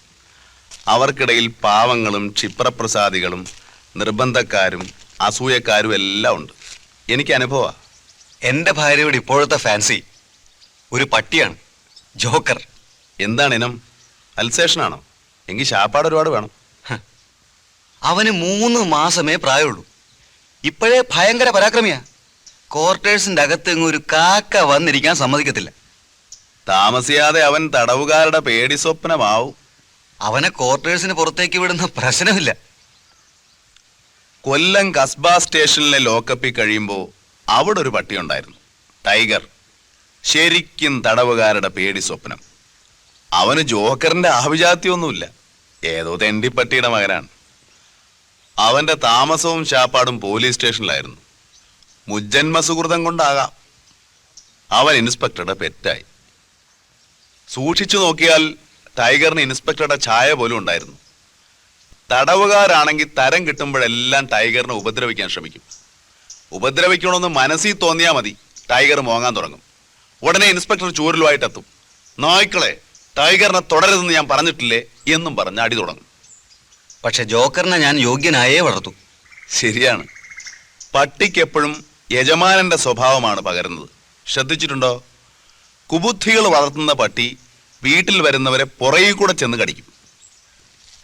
അവർക്കിടയിൽ പാവങ്ങളും ക്ഷിപ്രപ്രസാദികളും നിർബന്ധക്കാരും അസൂയക്കാരും എല്ലാം ഉണ്ട്. എനിക്ക് അനുഭവ. എന്റെ ഭാര്യയുടെ ഇപ്പോഴത്തെ ഫാൻസി ഒരു പട്ടിയാണ്, ജോക്കർ. എന്താണ് ഇനം? അൽസേഷനാണോ? എങ്കിൽ ശാപ്പാട് ഒരുപാട് വേണം. അവന് 3 മാസമേ പ്രായമുള്ളൂ. ഇപ്പോഴേ ഭയങ്കര പരാക്രമിയാ. ക്വാർട്ടേഴ്സിന്റെ അകത്ത് ഒരു കാക്ക വന്നിരിക്കാൻ സമ്മതിക്കത്തില്ല. താമസിയാതെ അവൻ തടവുകാരുടെ പേടി സ്വപ്നമാവും. അവനെ ക്വാർട്ടേഴ്സിന് പുറത്തേക്ക് വിടുന്ന പ്രശ്നമില്ല. കൊല്ലം കസ്ബ സ്റ്റേഷനിലെ ലോക്കപ്പിൽ കഴിയുമ്പോൾ അവിടെ ഒരു പട്ടി ഉണ്ടായിരുന്നു, ടൈഗർ. ശരിക്കും തടവുകാരുടെ പേടി സ്വപ്നം. അവന് ജോക്കറിന്റെ ആഭിജാത്യമൊന്നുമില്ല, ഏതോ തെണ്ടിപ്പട്ടിയുടെ മകനാണ്. അവന്റെ താമസവും ശാപ്പാടും പോലീസ് സ്റ്റേഷനിലായിരുന്നു. മുജ്ജന്മ സുഹൃതം കൊണ്ടാകാം അവൻ ഇൻസ്പെക്ടറുടെ പെറ്റായി. സൂക്ഷിച്ചു നോക്കിയാൽ ടൈഗറിന് ഇൻസ്പെക്ടറുടെ ഛായ പോലും ഉണ്ടായിരുന്നു. തടവുകാരാണെങ്കിൽ തരം കിട്ടുമ്പോഴെല്ലാം ടൈഗറിനെ ഉപദ്രവിക്കാൻ ശ്രമിക്കും. ഉപദ്രവിക്കണമെന്ന് മനസ്സിൽ തോന്നിയാൽ മതി, ടൈഗർ മോങ്ങാൻ തുടങ്ങും. ഉടനെ ഇൻസ്പെക്ടർ ചൂരലുമായിട്ടെത്തും. നായ്ക്കളെ, ടൈഗറിനെ തുടരുതെന്ന് ഞാൻ പറഞ്ഞിട്ടില്ലേ എന്നും പറഞ്ഞ് അടി തുടങ്ങും. പക്ഷെ ജോക്കറിനെ ഞാൻ യോഗ്യനായേ വളർത്തു. ശരിയാണ്. പട്ടിക്കെപ്പോഴും യജമാനന്റെ സ്വഭാവമാണ് പകരുന്നത്. ശ്രദ്ധിച്ചിട്ടുണ്ടോ? കുബുദ്ധികൾ വളർത്തുന്ന പട്ടി വീട്ടിൽ വരുന്നവരെ പുറകിൽ കൂടെ ചെന്ന് കടിക്കും.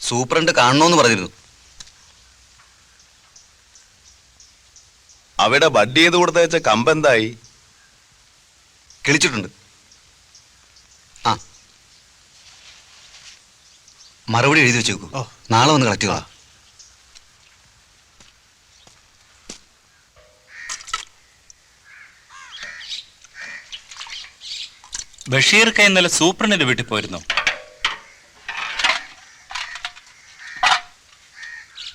സൂപ്രണ്ട് കാണണമെന്ന് പറഞ്ഞിരുന്നു. അവിടെ ബഡ് ചെയ്ത് കൊടുത്തയച്ച കമ്പെന്തായി? കിളിച്ചിട്ടുണ്ട്. ആ, മറുപടി എഴുതി വെച്ചേക്കൂ. നാളെ വന്ന് കളക്ട് ചെയ്തോളാം. ബഷീർക്ക ഇന്നലെ സൂപ്രണ്ടിന്റെ വീട്ടിൽ പോയിരുന്നു.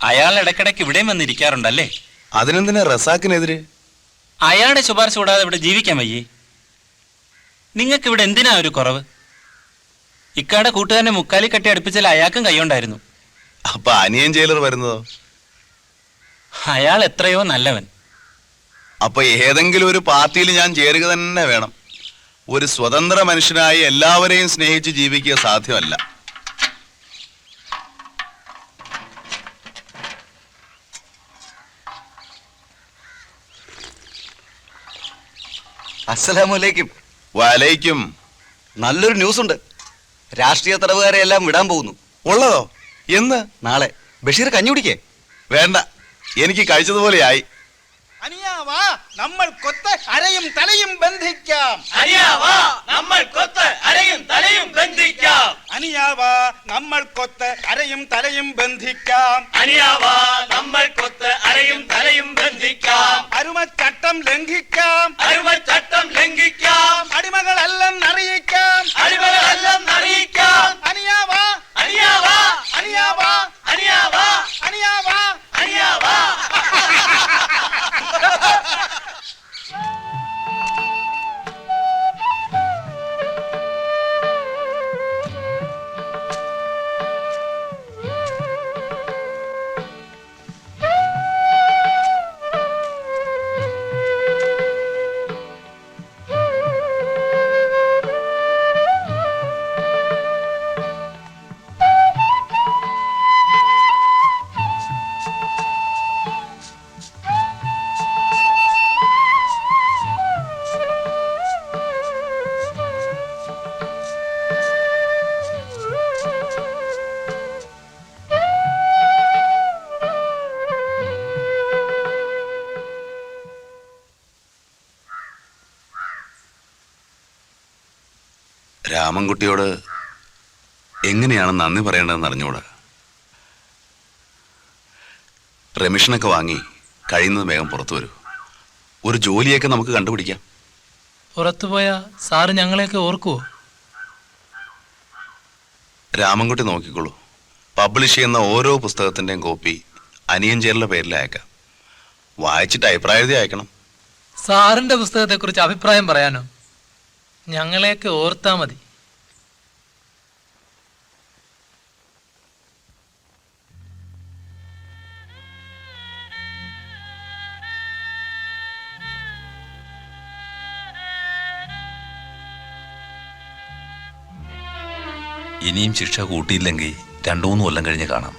അയാൾ ഇടയ്ക്കിടയ്ക്ക് ഇവിടെയും വന്നിരിക്കാറുണ്ടല്ലേ? അതിനെന്തിനാ റസാക്കിനെതിരെ? അയാളുടെ ശുപാർശ കൂടാതെ ഇവിടെ ജീവിക്കാൻ വയ്യേ? നിങ്ങൾക്ക് ഇവിടെ എന്തിനാ ഒരു കുറവ്? ഇക്കാടെ കൂട്ടുകാരനെ മുക്കാലി കെട്ടി അടുപ്പിച്ചാൽ അയാൾക്കും കൈയുണ്ടായിരുന്നു. അപ്പൊ അനിയൻ ജയിലർ വരുന്നതോ? അയാൾ എത്രയോ നല്ലവൻ. അപ്പൊ ഏതെങ്കിലും ഒരു പാർട്ടിയിൽ ഞാൻ ചേരുക തന്നെ വേണം. ഒരു സ്വതന്ത്ര മനുഷ്യനായി എല്ലാവരെയും സ്നേഹിച്ച് ജീവിക്കുക സാധ്യമല്ല. അസ്സലാമലൈക്കും. വലൈക്കും. നല്ലൊരു ന്യൂസ് ഉണ്ട്. രാഷ്ട്രീയ തടവുകാരെ എല്ലാം വിടാൻ പോകുന്നു. ഉള്ളതോ? എന്ന്? നാളെ. ബഷീർ കഞ്ഞി കുടിക്കേ? വേണ്ട, എനിക്ക് കഴിച്ചതുപോലെയായി. അനിയാവാ, നമ്മൾ കൊത്ത് അരയും തലയും ബന്ധിക്കാം. അനിയാവാ, നമ്മൾ കൊത്ത് അരയും തലയും ബന്ധിക്കാം. അനിയാവാ, നമ്മൾ കൊത്ത് അരയും തലയും ബന്ധിക്കാം. അനിയാവാ, നമ്മൾ കൊത്ത് അരയും തലയും ബന്ധിക്കാം. അരുമച്ചട്ടം ലംഘിക്കാം. അരുമച്ചട്ടം ലംഘിക്കാം. അടിമകളല്ലെന്നറിയിക്കാം. അടിമകളല്ലെന്നറിയിക്കാം. അനിയാവാ, അനിയാവാ, അനിയാവാ, അനിയാവാ, അനിയാവാ, അനിയാവാ. രാമൻകുട്ടിയോട് എങ്ങനെയാണ് നന്ദി പറയേണ്ടതെന്ന് അറിഞ്ഞൂടാ. റെമിഷനൊക്കെ വാങ്ങി കഴിയുന്നത് വേഗം പുറത്തു വരൂ. ഒരു ജോലിയൊക്കെ നമുക്ക് കണ്ടുപിടിക്കാം. പുറത്തുപോയാ സാറ് ഞങ്ങളെയൊക്കെ ഓർക്കുവോ? രാമൻകുട്ടി നോക്കിക്കോളൂ. പബ്ലിഷ് ചെയ്യുന്ന ഓരോ പുസ്തകത്തിൻ്റെയും കോപ്പി അനിയൻ ചേറിൻ്റെ പേരിൽ അയക്കാം. വായിച്ചിട്ട് അഭിപ്രായം എഴുതി അയക്കണം. സാറിന്റെ പുസ്തകത്തെക്കുറിച്ച് അഭിപ്രായം പറയാനോ? ഞങ്ങളെയൊക്കെ ഓർത്താ മതി. ഇനിയും ശിക്ഷ കൂട്ടിയില്ലെങ്കിൽ 2-3 കൊല്ലം കഴിഞ്ഞ് കാണാം.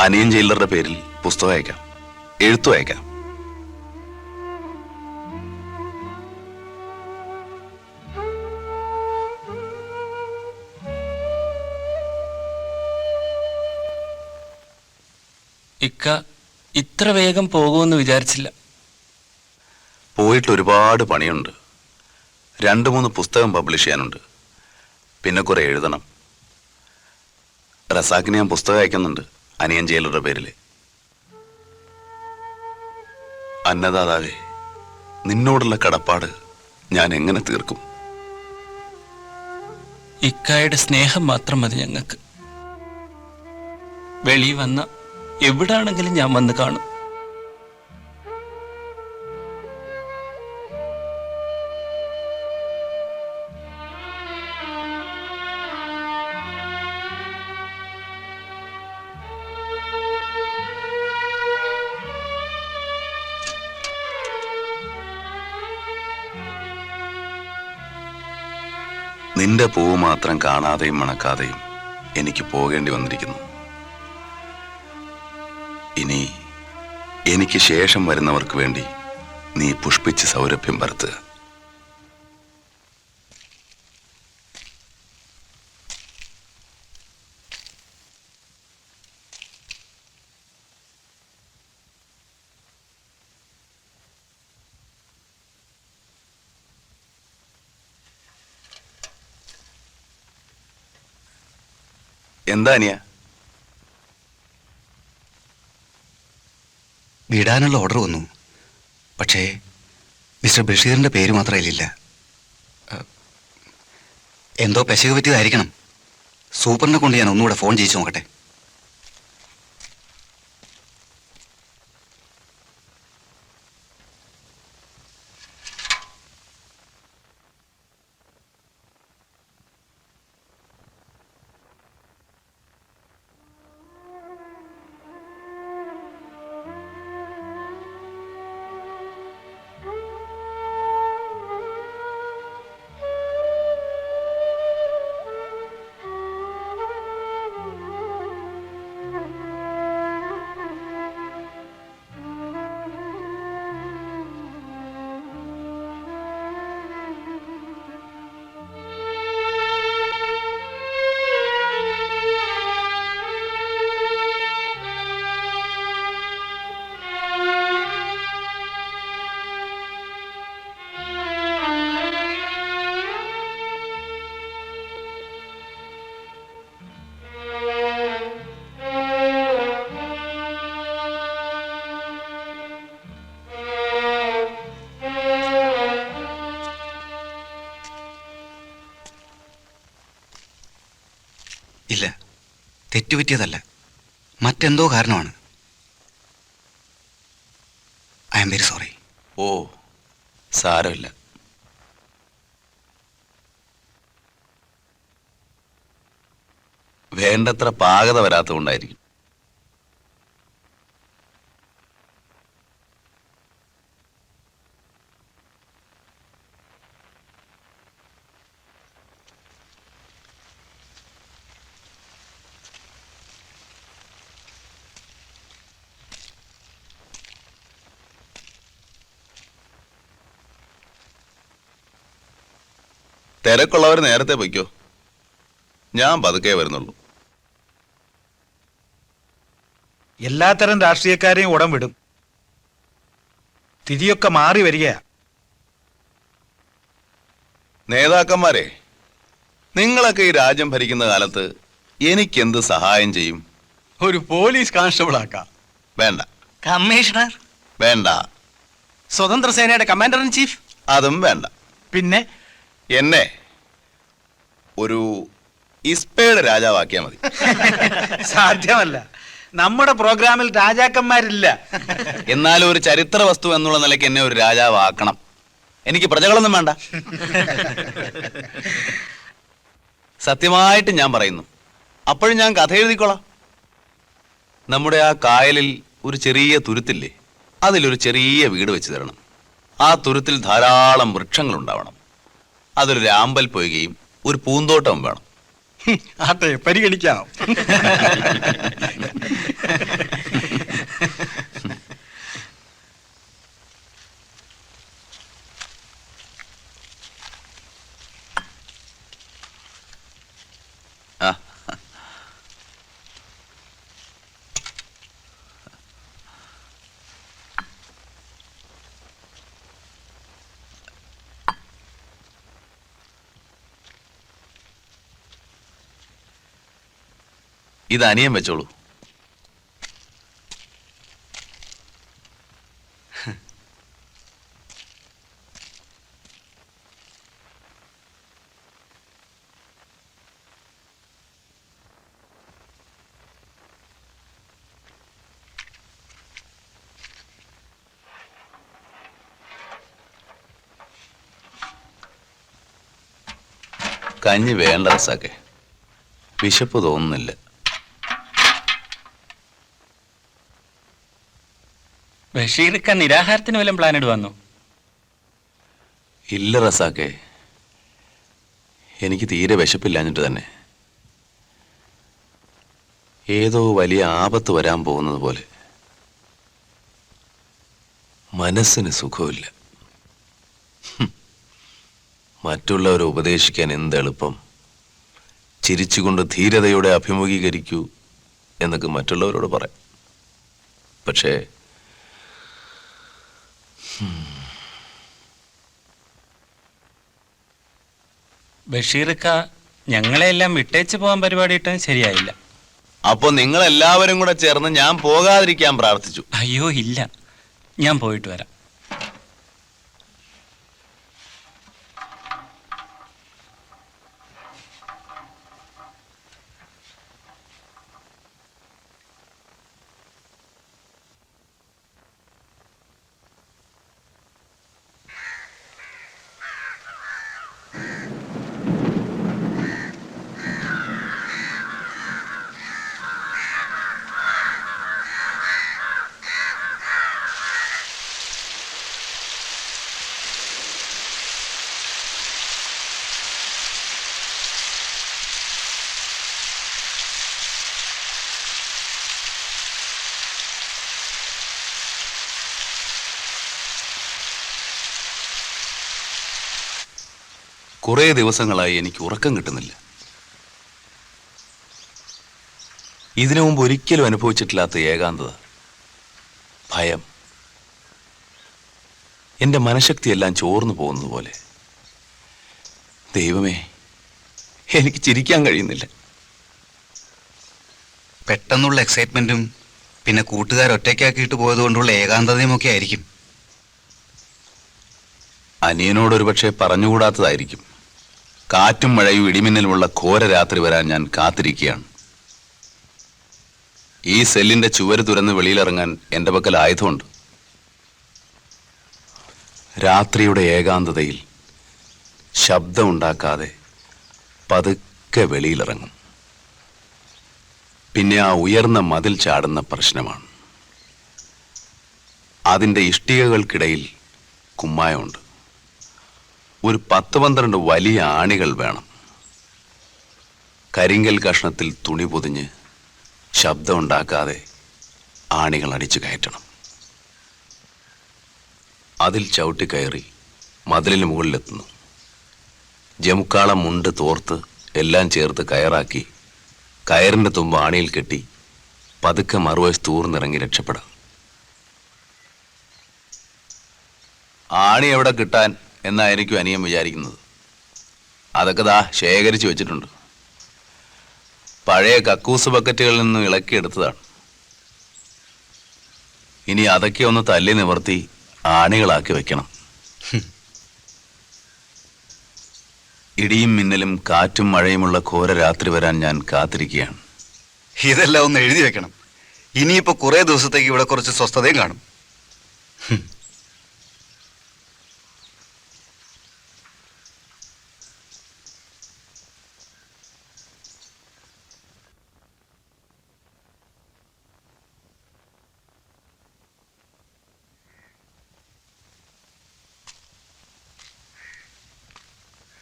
അനിയൻ ജയിലറുടെ പേരിൽ പുസ്തകം അയക്കാം, എഴുത്തും അയക്കാം. ഇക്ക ഇത്ര വേഗം പോകുമെന്ന് വിചാരിച്ചില്ല. പോയിട്ട് ഒരുപാട് പണിയുണ്ട്. 2-3 പുസ്തകം പബ്ലിഷ് ചെയ്യാനുണ്ട്. പിന്നെ കുറെ എഴുതണം. റസാക്കിന് ഞാൻ പുസ്തകം അയക്കുന്നുണ്ട്, അനിയൻ ജയിലറുടെ പേരിൽ. അന്നദാതാവേ, നിന്നോടുള്ള കടപ്പാട് ഞാൻ എങ്ങനെ തീർക്കും? ഇക്കായുടെ സ്നേഹം മാത്രം മതി ഞങ്ങൾക്ക്. വെളി വന്ന എവിടാണെങ്കിലും ഞാൻ വന്ന് കാണും. നിന്റെ പൂവ് മാത്രം കാണാതെയും മണക്കാതെയും എനിക്ക് പോകേണ്ടി വന്നിരിക്കുന്നു. ഇനി എനിക്ക് ശേഷം വരുന്നവർക്ക് വേണ്ടി നീ പുഷ്പിച്ച് സൗരഭ്യം പരത്തുക. എന്താ അനിയ? വിടാനുള്ള ഓർഡർ വന്നു. പക്ഷേ മിസ്റ്റർ ബഷീറിന്റെ പേര് മാത്രം അതിലില്ല. എന്തോ പെശക് പറ്റിയതായിരിക്കണം. സൂപ്പറിനെ കൊണ്ട് ഞാൻ ഒന്നുകൂടെ ഫോൺ ചെയ്യിച്ചു നോക്കട്ടെ. ഇല്ല, തെറ്റുപറ്റിയതല്ല, മറ്റെന്തോ കാരണമാണ്. I am very sorry. ഓ, സാരമില്ല. വേണ്ടത്ര പാകത വരാത്തതുകൊണ്ടായിരിക്കും. തിരക്കുള്ളവർ നേരത്തെ പൊയ്ക്കോ, ഞാൻ പതുക്കെ വരുന്നുള്ളൂ. എല്ലാത്തരം രാഷ്ട്രീയക്കാരെയും ഉടൻ വിടും. തിരിയൊക്കെ മാറി വരികയാ. നേതാക്കന്മാരെ, നിങ്ങളൊക്കെ ഈ രാജ്യം ഭരിക്കുന്ന കാലത്ത് എനിക്കെന്ത് സഹായം ചെയ്യും? ഒരു പോലീസ് കോൺസ്റ്റബിൾ ആക്കാം. വേണ്ട. കമ്മീഷണർ വേണ്ട. സ്വതന്ത്ര സേനയുടെ കമാൻഡർ ഇൻ ചീഫ് അതും വേണ്ട. പിന്നെ എന്നെ ഒരു ഇസ്പയുടെ രാജാവാക്കിയാ മതി. സാധ്യമല്ല, നമ്മുടെ പ്രോഗ്രാമിൽ രാജാക്കന്മാരില്ല. എന്നാലും ഒരു ചരിത്ര വസ്തു എന്നുള്ള നിലയ്ക്ക് എന്നെ ഒരു രാജാവാക്കണം. എനിക്ക് പ്രജകളൊന്നും വേണ്ട. സത്യമായിട്ട് ഞാൻ പറയുന്നു. അപ്പോഴും ഞാൻ കഥ എഴുതിക്കോളാം. നമ്മുടെ ആ കായലിൽ ഒരു ചെറിയ തുരുത്തില്ലേ, അതിലൊരു ചെറിയ വീട് വെച്ച് തരണം. ആ തുരുത്തിൽ ധാരാളം വൃക്ഷങ്ങൾ ഉണ്ടാവണം. അതൊരു രാമ്പൽ പൊയ്കയും ഒരു പൂന്തോട്ടവും വേണം. ആട്ടെ, പരിഗണിക്കാം. ഇത് അനിയൻ വെച്ചോളൂ. കഞ്ഞി വേണ്ട റസാക്കെ, വിശപ്പ് തോന്നുന്നില്ല. ബഷീർക്ക നിരാഹാരത്തിന് വല്ലതും പ്ലാൻ ഇടുവന്നു? ഇല്ല റസാക്കെ, എനിക്ക് തീരെ വിശപ്പില്ലാഞ്ഞിട്ട് തന്നെ. ഏതോ വലിയ ആപത്ത് വരാൻ പോകുന്നത് പോലെ. മനസ്സിന് സുഖമില്ല. മറ്റുള്ളവരെ ഉപദേശിക്കാൻ എന്തെളുപ്പം. ചിരിച്ചുകൊണ്ട് ധീരതയോടെ അഭിമുഖീകരിക്കൂ എന്നൊക്കെ മറ്റുള്ളവരോട് പറയാം. പക്ഷേ ബഷീർക്ക ഞങ്ങളെല്ലാം വിട്ടേച്ച് പോകാൻ പരിപാടി ഇട്ടും ശരിയായില്ല. അപ്പൊ നിങ്ങളെല്ലാവരും കൂടെ ചേർന്ന് ഞാൻ പോകാതിരിക്കാൻ പ്രാർത്ഥിച്ചു. അയ്യോ ഇല്ല, ഞാൻ പോയിട്ട് വരാം. കുറേ ദിവസങ്ങളായി എനിക്ക് ഉറക്കം കിട്ടുന്നില്ല. ഇതിനു മുമ്പ് ഒരിക്കലും അനുഭവിച്ചിട്ടില്ലാത്ത ഏകാന്തത, ഭയം, എൻ്റെ മനഃശക്തിയെല്ലാം ചോർന്നു പോകുന്നത് പോലെ. ദൈവമേ, എനിക്ക് ചിരിക്കാൻ കഴിയുന്നില്ല. പെട്ടെന്നുള്ള എക്സൈറ്റ്മെന്റും പിന്നെ കൂട്ടുകാരൊറ്റയ്ക്കാക്കിയിട്ട് പോയതുകൊണ്ടുള്ള ഏകാന്തതയുമൊക്കെ ആയിരിക്കും. അനിയനോടൊരു പക്ഷേ പറഞ്ഞുകൂടാത്തതായിരിക്കും. കാറ്റും മഴയും ഇടിമിന്നലുമുള്ള ഘോര രാത്രി വരാൻ ഞാൻ കാത്തിരിക്കുകയാണ്. ഈ സെല്ലിന്റെ ചുവര് തുറന്ന് വെളിയിലിറങ്ങാൻ എൻ്റെ പക്കൽ ആയുധമുണ്ട്. രാത്രിയുടെ ഏകാന്തതയിൽ ശബ്ദമുണ്ടാക്കാതെ പതുക്കെ വെളിയിലിറങ്ങും. പിന്നെ ആ ഉയർന്ന മതിൽ ചാടുന്ന പ്രശ്നമാണ്. അതിൻ്റെ ഇഷ്ടികകൾക്കിടയിൽ കുമ്മായമുണ്ട്. ഒരു 10-12 വലിയ ആണികൾ വേണം. കരിങ്കൽ കഷ്ണത്തിൽ തുണി പൊതിഞ്ഞ് ശബ്ദമുണ്ടാക്കാതെ ആണികൾ അടിച്ചു കയറ്റണം. അതിൽ ചവിട്ടിക്കയറി മതിലിന് മുകളിലെത്തുന്നു. ജമുക്കാളം മുണ്ട് തോർത്ത് എല്ലാം ചേർത്ത് കയറാക്കി കയറിൻ്റെ തുമ്പ് ആണിയിൽ കെട്ടി പതുക്കെ മറുവശത്ത് തൂർന്നിറങ്ങി രക്ഷപ്പെടാം. ആണി എവിടെ കിട്ടാൻ എന്നായിരിക്കും അനിയൻ വിചാരിക്കുന്നത്. അതൊക്കെ ദാ ശേഖരിച്ചു വെച്ചിട്ടുണ്ട്. പഴയ കക്കൂസ് ബക്കറ്റുകളിൽ നിന്നും ഇളക്കിയെടുത്തതാണ്. ഇനി അതൊക്കെ ഒന്ന് തല്ലി നിവർത്തി ആണികളാക്കി വെക്കണം. ഇടിയും മിന്നലും കാറ്റും മഴയുമുള്ള ഘോര രാത്രി വരാൻ ഞാൻ കാത്തിരിക്കുകയാണ്. ഇതെല്ലാം ഒന്ന് എഴുതി വെക്കണം. ഇനിയിപ്പോ കുറെ ദിവസത്തേക്ക് ഇവിടെ കുറച്ച് സ്വസ്ഥതയും കാണും.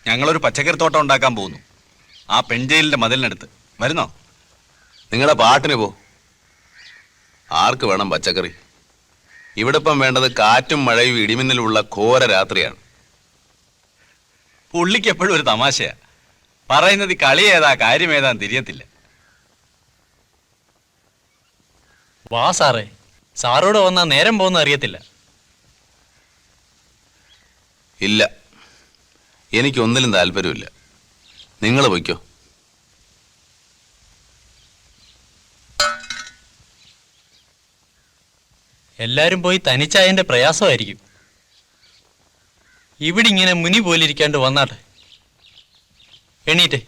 ഞങ്ങളൊരു പച്ചക്കറി തോട്ടം ഉണ്ടാക്കാൻ പോകുന്നു. ആ പെൺജയിലിന്റെ മതിലിനടുത്ത്. വരുന്നോ? നിങ്ങളുടെ പാട്ടിന് പോ. ആർക്ക് വേണം പച്ചക്കറി? ഇവിടെ ഇപ്പം വേണ്ടത് കാറ്റും മഴയും ഇടിമിന്നലുമുള്ള ഘോര രാത്രിയാണ്. പുള്ളിക്ക് എപ്പോഴും ഒരു തമാശയാ. പറയുന്നത് കളി ഏതാ കാര്യം ഏതാന്ന് തിരിയത്തില്ല. വാ സാറേ, സാറോട് വന്നാൽ നേരം പോകുന്ന അറിയത്തില്ല. ഇല്ല, എനിക്കൊന്നിലും താല്പര്യമില്ല. നിങ്ങൾ പൊയ്ക്കോ. എല്ലാരും പോയി തനിച്ചായന്റെ പ്രയാസമായിരിക്കും. ഇവിടെ ഇങ്ങനെ മുനി പോലിരിക്കാണ്ട് വന്നാട്ടെ. എണീറ്റേ.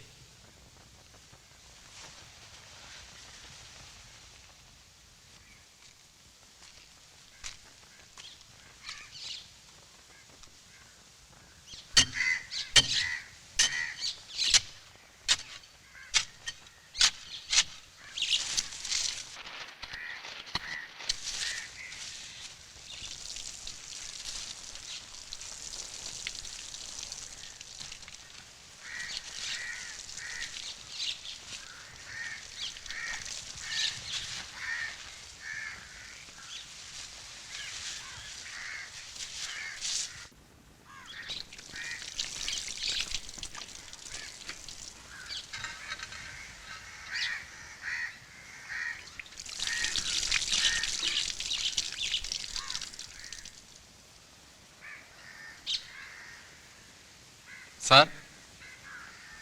സാർ,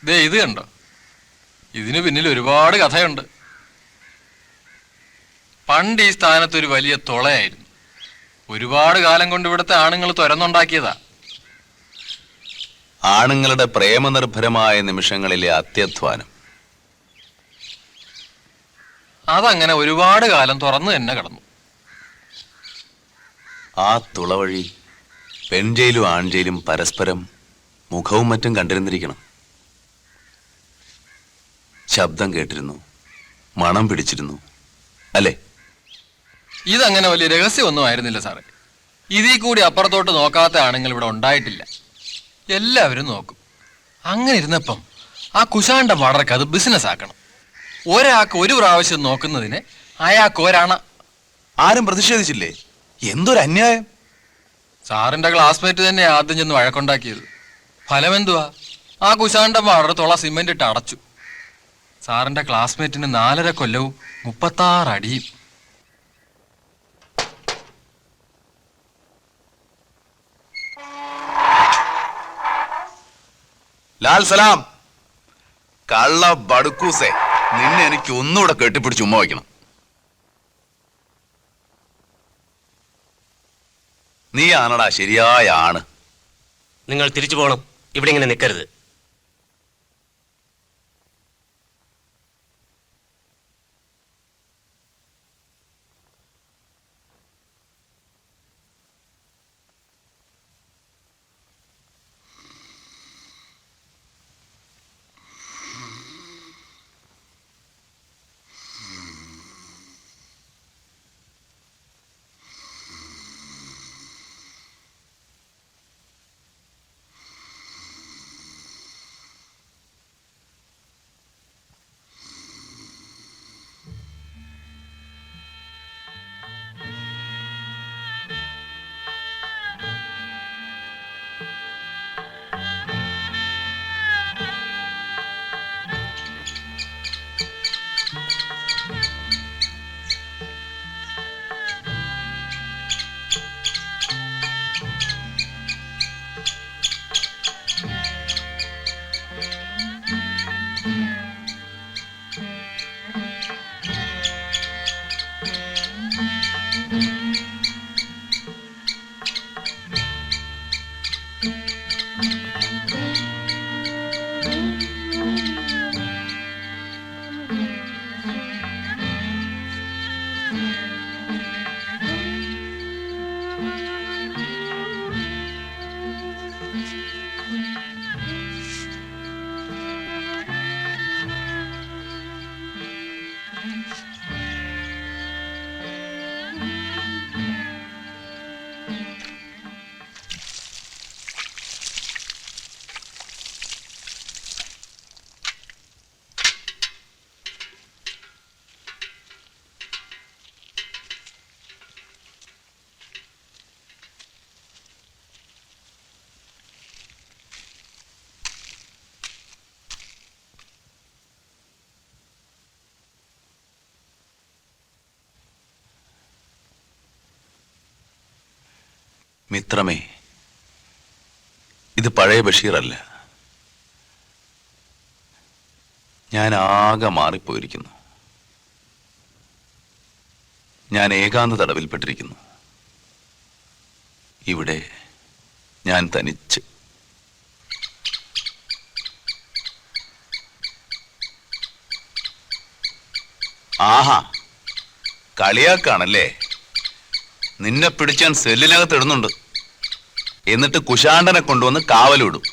ദേ ഇത് കണ്ടോ? ഇതിന് പിന്നിൽ ഒരുപാട് കഥയുണ്ട്. പണ്ട് ഈ സ്ഥാനത്ത് ഒരു വലിയ തുളയായിരുന്നു. ഒരുപാട് കാലം കൊണ്ട് ഇവിടുത്തെ ആണുങ്ങൾ തുരന്നുണ്ടാക്കിയതാ. ആണുങ്ങളുടെ പ്രേമനിർഭരമായ നിമിഷങ്ങളിലെ അത്യധ്വാനം. അതങ്ങനെ ഒരുപാട് കാലം തുറന്നു തന്നെ കിടന്നു. ആ തുള വഴി പെൺജയിലും ആൺജയിലും പരസ്പരം മുഖവും മറ്റും കണ്ടിരുന്നിരിക്കണം. ശബ്ദം കേട്ടിരുന്നു, മണം പിടിച്ചിരുന്നു, അല്ലേ? ഇതങ്ങനെ വലിയ രഹസ്യമൊന്നും ആയിരുന്നില്ല സാറേ. ഇതിൽ കൂടി അപ്പുറത്തോട്ട് നോക്കാത്ത ആണുങ്ങൾ ഇവിടെ ഉണ്ടായിട്ടില്ല. എല്ലാവരും നോക്കും. അങ്ങനെ ഇരുന്നപ്പം ആ കുശാണ്ട വാടകയ്ക്ക് അത് ബിസിനസ് ആക്കണം. ഒരാൾക്ക് ഒരു പ്രാവശ്യം നോക്കുന്നതിന് അയാൾക്ക് ഒരാണ. ആരും പ്രതിഷേധിച്ചില്ലേ? എന്തൊരു അന്യായം! സാറിന്റെ ക്ലാസ്മേറ്റ് തന്നെ ആദ്യം ചെന്ന് വഴക്കുണ്ടാക്കിയത്. ഫലം എന്തുവാ? ആ കുശാണ്ട വാടക തുള സിമെന്റ് ഇട്ട് അടച്ചു. സാറിന്റെ ക്ലാസ്മേറ്റിന് 4.5 കൊല്ലവും 36 അടിയും. ലാൽ സലാം. കള്ള ബടുക്കൂസേ, നിന്നെ എനിക്ക് ഒന്നുകൂടെ കെട്ടിപ്പിടിച്ച് ഉമ്മ വയ്ക്കണം. നീ ആണടാ ശരിയായ ആണ്. നിങ്ങൾ തിരിച്ചു പോകണം. ഇവിടെ ഇങ്ങനെ നിൽക്കരുത്. മിത്രമേ, ഇത് പഴയ ബഷീറല്ല. ഞാൻ ആകെ മാറിപ്പോയിരിക്കുന്നു. ഞാൻ ഏകാന്ത തടവിൽപ്പെട്ടിരിക്കുന്നു. ഇവിടെ ഞാൻ തനിച്ച്. ആഹാ, കളിയാക്കാണല്ലേ? നിന്നെ പിടിച്ചാൻ സെല്ലിനകത്ത് ഇടുന്നുണ്ട്. എന്നിട്ട് കുശാണ്ടനെ കൊണ്ടുവന്ന് കാവലിടും.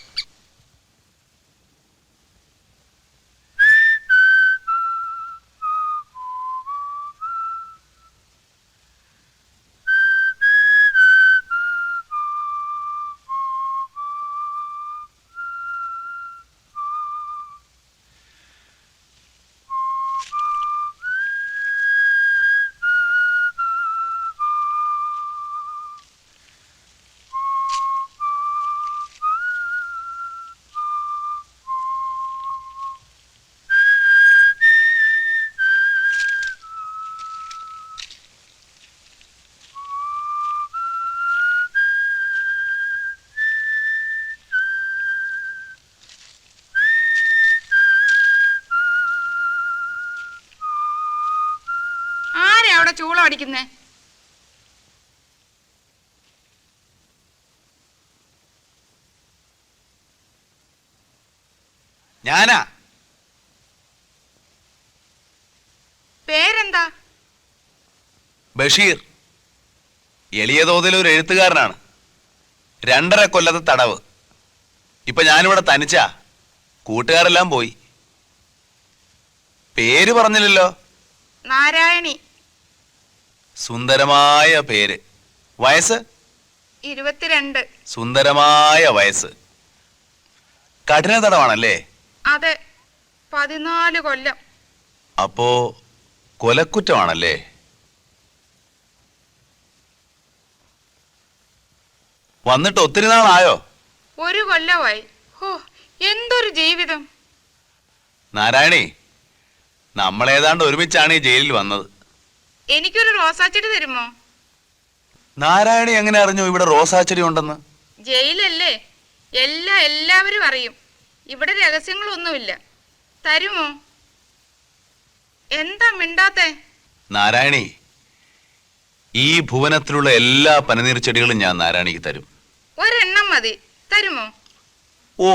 ചൂളം അടിക്കുന്നേ? ഞാനാ. പേരെന്താ? ബഷീർ. എളിയ തോതിൽ ഒരു എഴുത്തുകാരനാണ്. 2.5 കൊല്ലത്തെ തടവ്. ഇപ്പൊ ഞാനിവിടെ തനിച്ചാ. കൂട്ടുകാരെല്ലാം പോയി. പേര് പറഞ്ഞില്ലല്ലോ. നാരായണി. സുന്ദരമായ പേര്. വയസ്സ്? 22. സുന്ദരമായ വയസ്സ്. കഠിന തടവാണല്ലേ? അതെ, 14 കൊല്ലം. അപ്പോ കൊലക്കുറ്റമാണല്ലേ? വന്നിട്ട് ഒത്തിരി നാളായോ? 1 കൊല്ലമായി. ഹോ, എന്തൊരു ജീവിതം. നാരായണി, നമ്മളേതാണ്ട് ഒരുമിച്ചാണ് ഈ ജയിലിൽ വന്നത്. എനിക്കൊരു റോസാച്ചെടി തരുമോ? നാരായണി എങ്ങനെ അറിഞ്ഞു ഇവിടെ റോസാച്ചെടി ഉണ്ടെന്ന്? ജയിലല്ലേ, എല്ലാവരും അറിയും. ഇവിടെ രഹസ്യങ്ങളൊന്നുമില്ല. തരുമോ? എന്താ മിണ്ടാത്തെ? നാരായണി, ഈ ഭുവനത്തിലുള്ള എല്ലാ പനിനീർ ചെടികളും ഞാൻ നാരായണിക്ക് തരും. ഒരെണ്ണം മതി. തരുമോ? ഓ,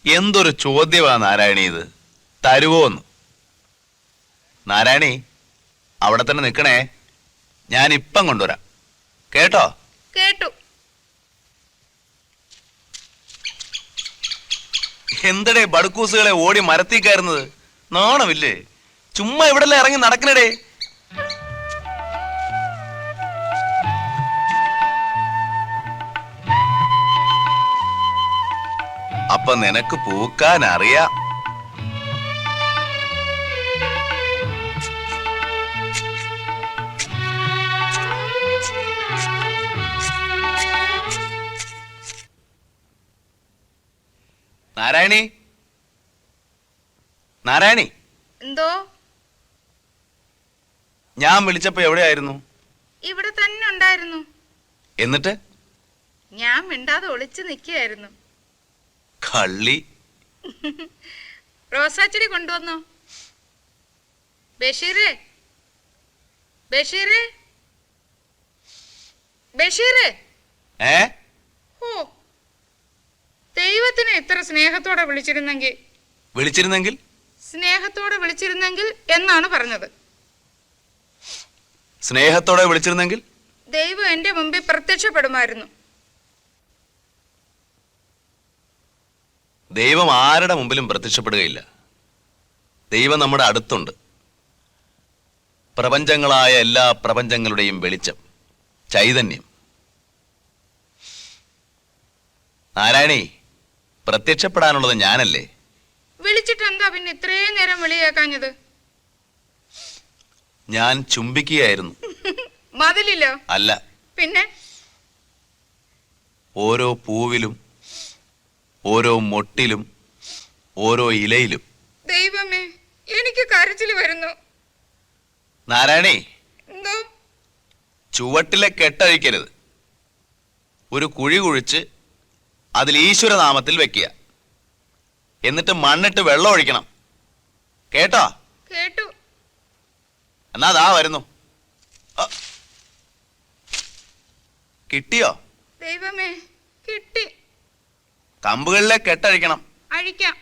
എന്തൊരു ചോദ്യമാ നാരായണി ഇത്. തരുവോന്ന്? നാരായണി, അവിടെ തന്നെ നിൽക്കണേ. ഞാൻ ഇപ്പം കൊണ്ടുവരാം. കേട്ടോ? കേട്ടു. എന്തടേ ബടുക്കൂസുകളെ ഓടി മരത്തി കയറുന്നത്? നാണമില്ലേ? ചുമ്മാ ഇവിടെല്ലാം ഇറങ്ങി നടക്കണടേ. അപ്പൊ നിനക്ക് പൂക്കാൻ അറിയാം. നാരായണി, നാരായണി. എന്തോ? ഞാൻ വിളിച്ചപ്പോ എവിടെയായിരുന്നു? ഇവിടെ തന്നെ ഉണ്ടായിരുന്നു. എന്നിട്ട്? ഞാൻ മിണ്ടാതെ ഒളിച്ചു നിൽക്കുകയായിരുന്നു. കള്ളി. റോസാച്ചെടി കൊണ്ടുവന്നോ? ബഷീറേ, ബഷീറേ, ബഷീറേ. ഓ, ദൈവത്തിനെ ഇത്ര സ്നേഹത്തോടെ വിളിച്ചിരുന്നെങ്കിൽ സ്നേഹത്തോടെ വിളിച്ചിരുന്നെങ്കിൽ എന്നാണ് പറഞ്ഞത്. സ്നേഹത്തോടെ വിളിച്ചിരുന്നെങ്കിൽ ദൈവം എന്റെ മുമ്പിൽ പ്രത്യക്ഷപ്പെടുമായിരുന്നു. ദൈവം ആരുടെ മുമ്പിലും പ്രത്യക്ഷപ്പെടുകയില്ല. ദൈവം നമ്മുടെ അടുത്തുണ്ട്. പ്രപഞ്ചങ്ങളായ എല്ലാ പ്രപഞ്ചങ്ങളുടെയും വെളിച്ചം, ചൈതന്യം. നാരായണി, പ്രത്യക്ഷപ്പെടാനുള്ളത് ഞാനല്ലേ? വിളിച്ചിട്ട് എന്താ പിന്നെ ഇത്രയും നേരം വിളിയേക്കാഞ്ഞത്? ഞാൻ ചുംബിക്കുകയായിരുന്നു. മതിലില്ലോ? അല്ല. പിന്നെ? ഓരോ പൂവിലും, ഓരോ മൊട്ടിലും, ഓരോ ഇലയിലും. ദൈവമേ, എനിക്ക് കരച്ചിൽ വരുന്നു. നാരായണി, എന്തോ? ചുവട്ടിലെ കെട്ടഴിക്കരുത്. ഒരു കുഴി കുഴിച്ച് അതിൽ ഈശ്വരനാമത്തിൽ വെക്കുക. എന്നിട്ട് മണ്ണിട്ട് വെള്ളം ഒഴിക്കണം. കേട്ടോ? കേട്ടു. എന്നാ ദാ വരുന്നു. കിട്ടിയോ? ദൈവമേ, കിട്ടി. കമ്പുകളിലെ കെട്ടഴിക്കണം. അഴിക്കാം.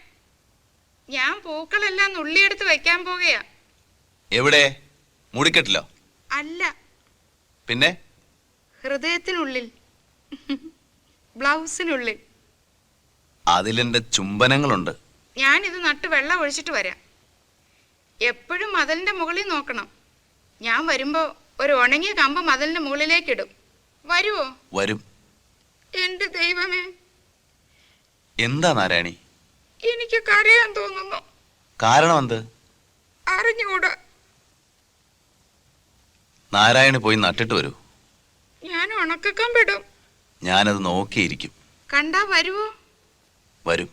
ഞാൻ പൂക്കളെല്ലാം നുള്ളിയെടുത്ത് വെക്കാൻ പോകുകയാ. എവിടെ? മുടിക്കെട്ടിലോ? അല്ല, പിന്നെ? ഹൃദയത്തിനുള്ളിൽ, ബ്ലൗസിനുള്ളിൽ. അതിലെന്റെ ചുംബനങ്ങളുണ്ട്. ഞാനിത് നട്ട് വെള്ളം ഒഴിച്ചിട്ട് വരാം. എപ്പോഴും മതിലിന്റെ മുകളിൽ നോക്കണം. ഞാൻ വരുമ്പോ ഒരു ഉണങ്ങിയ കമ്പ് മതിലിന്റെ മുകളിലേക്കിടും. വരുവോ? വരും. എന്റെ ദൈവമേ, എന്താ നാരായണി? എനിക്ക് കരയാൻ തോന്നുന്നു. കാരണം എന്ത്? അറിഞ്ഞുകൂടാ. നാരായണി പോയി നട്ടിട്ട് വരൂ. ഞാൻ ഉണക്കക്കമ്പിടും. ഞാനത് നോക്കിയിരിക്കും. കണ്ടാ വരുവോ? വരും.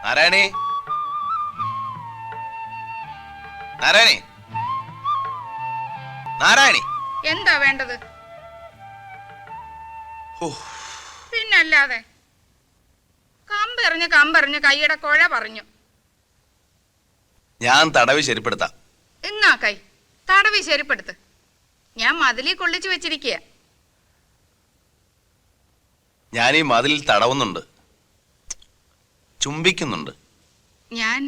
നാരായണി, നാരായണി, നാരായണി. എന്താ വേണ്ടത്? പിന്നല്ലാതെ കമ്പെറിഞ്ഞ് കൈയുടെ കുഴ പറഞ്ഞു. ഞാൻ തടവി ശരിപ്പെടുത്താം. എന്നാ കൈ തടവി ശരിപ്പെടുത്ത്. ഞാൻ മതിലിൽ കൊള്ളിച്ചു വെച്ചിരിക്കുക. ഞാൻ ഈ മതിലിൽ തടവുന്നുണ്ട്, ചുംബിക്കുന്നുണ്ട്. ഞാൻ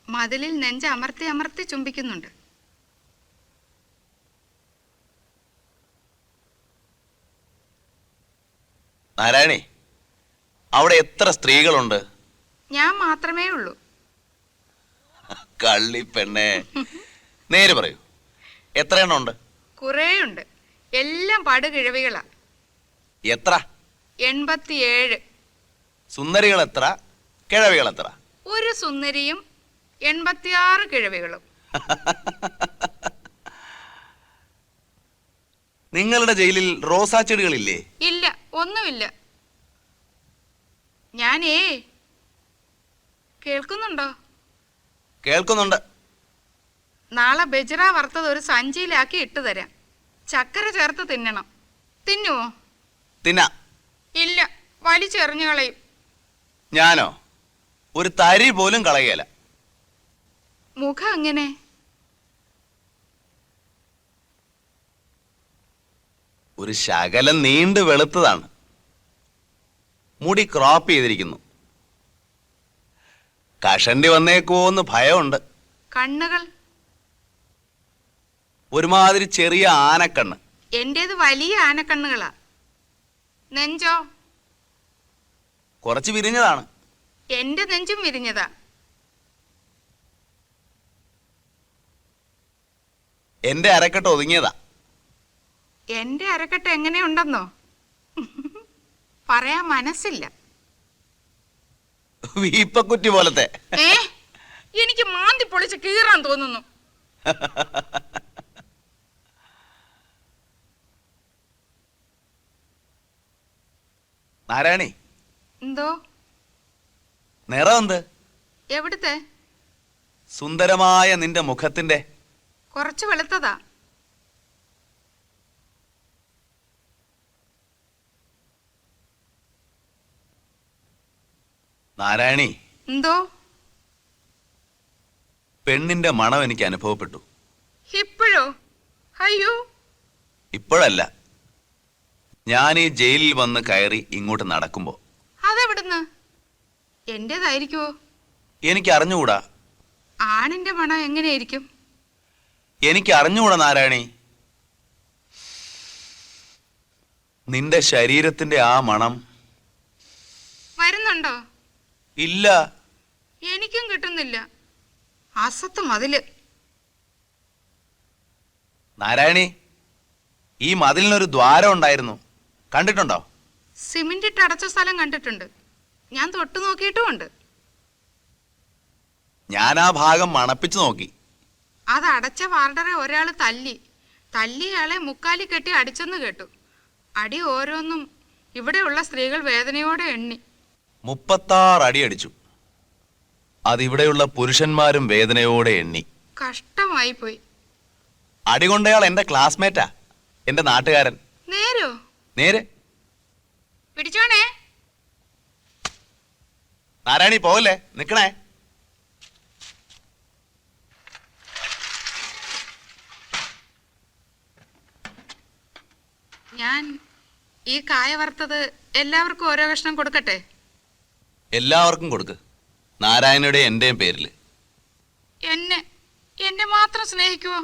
മതിലിൽ നെഞ്ച് അമർത്തി അമർത്തി ചുംബിക്കുന്നുണ്ട്. നാരായണി, അവിടെ എത്ര സ്ത്രീകളുണ്ട്? ഞാൻ മാത്രമേ ഉള്ളൂ. കള്ളി പെണ്ണേ, നേര് പറയൂ, എത്ര എണ്ണം ഉണ്ട്? കുറേയുണ്ട്. എല്ലാം പടുകിഴവികളാ. എത്ര? 87. സുന്ദരികൾ എത്ര? കിഴവികൾ എത്ര? ഒരു സുന്ദരിയും 86 കിഴവികളും. നിങ്ങളുടെ ജയിലിൽ റോസാ ചെടികളില്ലേ? ഇല്ല, ഒന്നുമില്ല. ഞാനേ, കേൾക്കുന്നുണ്ടോ? കേൾക്കുന്നുണ്ട്. നാളെ ബജ്റ വറുത്തത് ഒരു സഞ്ചിയിലാക്കി ഇട്ടു തരാം. ചക്കര ചേർത്ത് തിന്നണം. തിന്നുവോ? തിന്നാ. ഇല്ല, വലിച്ചെറിഞ്ഞു കളയും. ഞാനോ ഒരു തരി പോലും കളയല. മുഖം അങ്ങനെ ഒരു ശകലം നീണ്ടു വെളുത്തതാണ്. മുടി ക്രോപ്പ് ചെയ്തിരിക്കുന്നു. കഷണ്ടി വന്നേക്കുവോന്ന് ഭയമുണ്ട്. കണ്ണുകൾ ഒരുമാതിരി ചെറിയ ആനക്കണ്ണ്. എന്റേത് വലിയ ആനക്കണ്ണുകളാ. നെഞ്ചോ കുറച്ച് വിരിഞ്ഞതാണ്. എന്റെ നെഞ്ചും വിരിഞ്ഞതാ. എന്റെ അരക്കെട്ട് ഒതുങ്ങിയതാ. എന്റെ അരക്കെട്ട് എങ്ങനെയുണ്ടെന്നോ പറയാൻ മനസ്സില്ല. വീപ്പക്കുറ്റി പോലത്തെ. എനിക്ക് മാന്തി പൊളിച്ച് കീറാൻ തോന്നുന്നു. നാരായണി, എന്തോ? നിറം എന്ത്? എവിടുത്തെ? സുന്ദരമായ നിന്റെ മുഖത്തിന്റെ. കുറച്ച് വെളുത്തതാ. നാരായണി, എന്തോ? പെണ്ണിന്റെ മണം എനിക്ക് അനുഭവപ്പെട്ടു. ഇപ്പോഴോ? അയ്യോ, ഇപ്പോഴല്ല, ഞാൻ ഈ ജയിലിൽ വന്ന് കയറി ഇങ്ങോട്ട് നടക്കുമ്പോ. അതെവിടുന്ന്? എന്റേതായിരിക്കുവോ? എനിക്ക് അറിഞ്ഞുകൂടാ. ആണിന്റെ മണം എങ്ങനെയായിരിക്കും? എനിക്ക് അറിഞ്ഞുകൂടാ നാരായണി. നിന്റെ ശരീരത്തിന്റെ ആ മണം. വരുന്നുണ്ടോ? ഇല്ല. എനിക്കും കിട്ടുന്നില്ല. അസത്ത് മതില്. നാരായണി, ഈ മതിലിനൊരു ദ്വാരം ഉണ്ടായിരുന്നു, കണ്ടിട്ടുണ്ടോ? സിമന്റ് ഇട്ട് അടച്ച സ്ഥലം കണ്ടിട്ടുണ്ട്. ഞാൻ തൊട്ടു നോക്കിയിട്ടുമുണ്ട്. ഞാൻ ആ ഭാഗം മണപ്പിച്ചു നോക്കി. അത് അടച്ച വാർഡറെ ഒരാൾ തല്ലിയാളെ മുക്കാലി കെട്ടി അടിച്ചെന്ന് കേട്ടു. അടി ഓരോന്നും ഇവിടെയുള്ള സ്ത്രീകൾ വേദനയോടെ എണ്ണി. 36 അടി അടിച്ചു. അതിവിടെയുള്ള പുരുഷന്മാരും വേദനയോടെ എണ്ണി. കഷ്ടമായി പോയി. അടികൊണ്ടയാൾ എന്റെ ക്ലാസ്മേറ്റാ, എന്റെ നാട്ടുകാരൻ. നേരോ? നേരെ. പിടിച്ചോണേ. നാരായണി, പോകല്ലേ, നിക്കണേ. ഞാൻ ഈ കായ വറുത്തത് എല്ലാവർക്കും ഓരോ കഷ്ണം കൊടുക്കട്ടെ? എല്ലാവർക്കും കൊടുക്ക്, നാരായണയുടെ എന്റെയും പേരില്. എന്നെ മാത്രം സ്നേഹിക്കുവോ?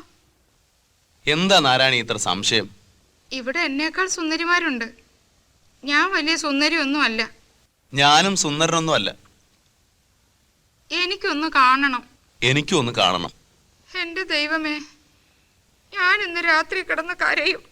എന്താ നാരായണി ഇത്ര സംശയം? ഇവിടെ എന്നേക്കാൾ സുന്ദരിമാരുണ്ട്. ഞാൻ വലിയ സുന്ദരിയൊന്നും അല്ല. ഞാനും സുന്ദരനൊന്നും അല്ല. എനിക്കൊന്ന് കാണണം. എനിക്കും ഒന്ന് കാണണം. എന്റെ ദൈവമേ, ഞാൻ ഇന്ന് രാത്രി കിടന്ന് കരയും.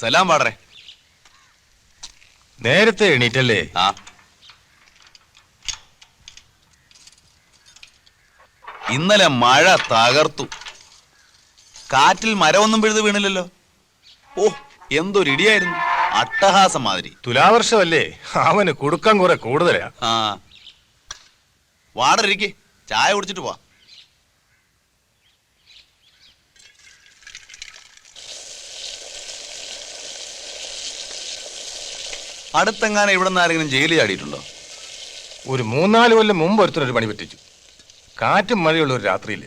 സലാം പാടറെ. നേരത്തെ എണീറ്റല്ലേ? ആ, ഇന്നലെ മഴ തകർത്തു. കാറ്റിൽ മരമൊന്നും പിഴുത് വീണില്ലല്ലോ. ഓ, എന്തൊരു ഇടിയായിരുന്നു, അട്ടഹാസം മാതിരി. തുലാവർഷമല്ലേ, അവന് കൊടുക്കാൻ കുറെ കൂടുതലാ. ആ, വാടരിക്ക്, ചായ കുടിച്ചിട്ട് പോവാ. അടുത്തെങ്ങാനും ഇവിടെ നിന്ന് ആരെങ്കിലും ജയിലിൽ ചാടിയിട്ടുണ്ടോ? ഒരു 3-4 കൊല്ലം മുമ്പ് ഒരുത്തനൊരു പണി പറ്റിച്ചു. കാറ്റും മഴയുള്ള ഒരു രാത്രിയിൽ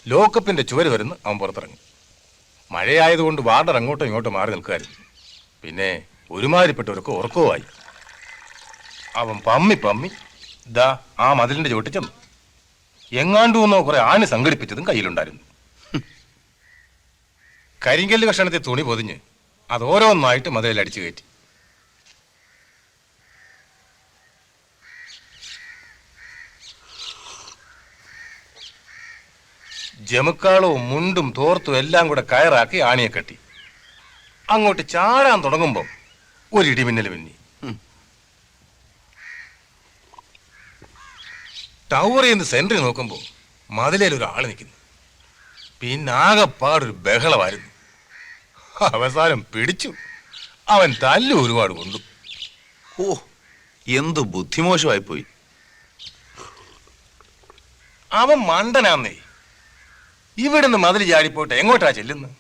ലോക്കപ്പിന്റെ ചുവര് വരുന്ന് അവൻ പുറത്തിറങ്ങി. മഴയായതുകൊണ്ട് വാർഡർ അങ്ങോട്ടും ഇങ്ങോട്ടും മാറി നിൽക്കുമായിരുന്നു. പിന്നെ ഒരുമാതിരിപ്പെട്ടവർക്ക് ഉറക്കവുമായി. അവൻ പമ്മി ദാ ആ മതിലിന്റെ ചുവട്ടിൽ ചെന്നു. എങ്ങാണ്ടുവന്നോ കുറെ ആണി സംഘടിപ്പിച്ചതും കയ്യിലുണ്ടായിരുന്നു. കരിങ്കല്ല് കഷണത്തെ തുണി പൊതിഞ്ഞ് അത് ഓരോന്നായിട്ട് മതിലിൽ അടിച്ചു കയറ്റി. ജമുക്കാളവും മുണ്ടും തോർത്തും എല്ലാം കൂടെ കയറാക്കി ആണിയെ കെട്ടി. അങ്ങോട്ട് ചാടാൻ തുടങ്ങുമ്പം ഒരു ഇടിമിന്നൽ മിന്നി. ടവറിൽ നിന്ന് സെന്ററിൽ നോക്കുമ്പോൾ മതിലേൽ ഒരാൾ നിൽക്കുന്നു. പിന്നെ ആകെപ്പാടൊരു ബഹളമായിരുന്നു. അവസാനം പിടിച്ചു. അവൻ തല്ലു ഒരുപാട് കൊണ്ടു. ഓ, എന്തു ബുദ്ധിമോശമായി പോയി. അവൻ മണ്ടനാന്നേ. ഇവിടുന്ന് മതിൽ ചാടിപ്പോട്ടെ എങ്ങോട്ടാ ചെല്ലുന്നത്?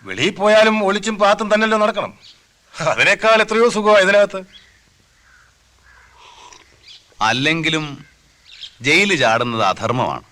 വെളിയിൽ പോയാലും ഒളിച്ചും പാത്തും തന്നെയല്ലോ നടക്കണം. അതിനേക്കാൾ എത്രയോ സുഖമാണ് ഇതിനകത്ത്. അല്ലെങ്കിലും ജയില് ചാടുന്നത് അധർമ്മമാണ്.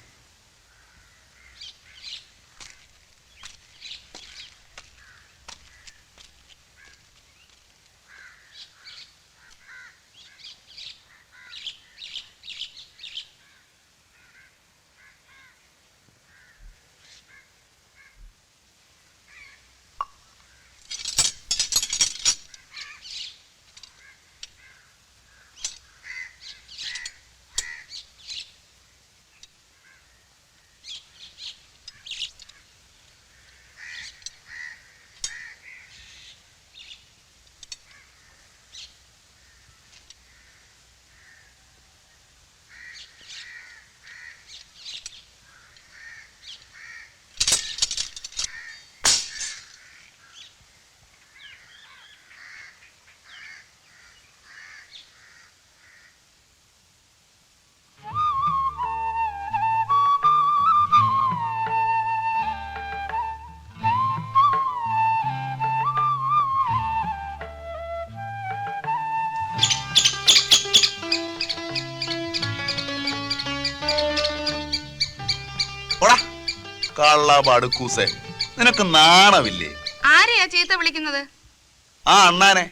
കള്ളബടുക്കൂസേ, നിനക്ക് നാണമില്ലേ? ആരെയാ ചീത്ത വിളിക്കുന്നത്? ആ അണ്ണാനെ.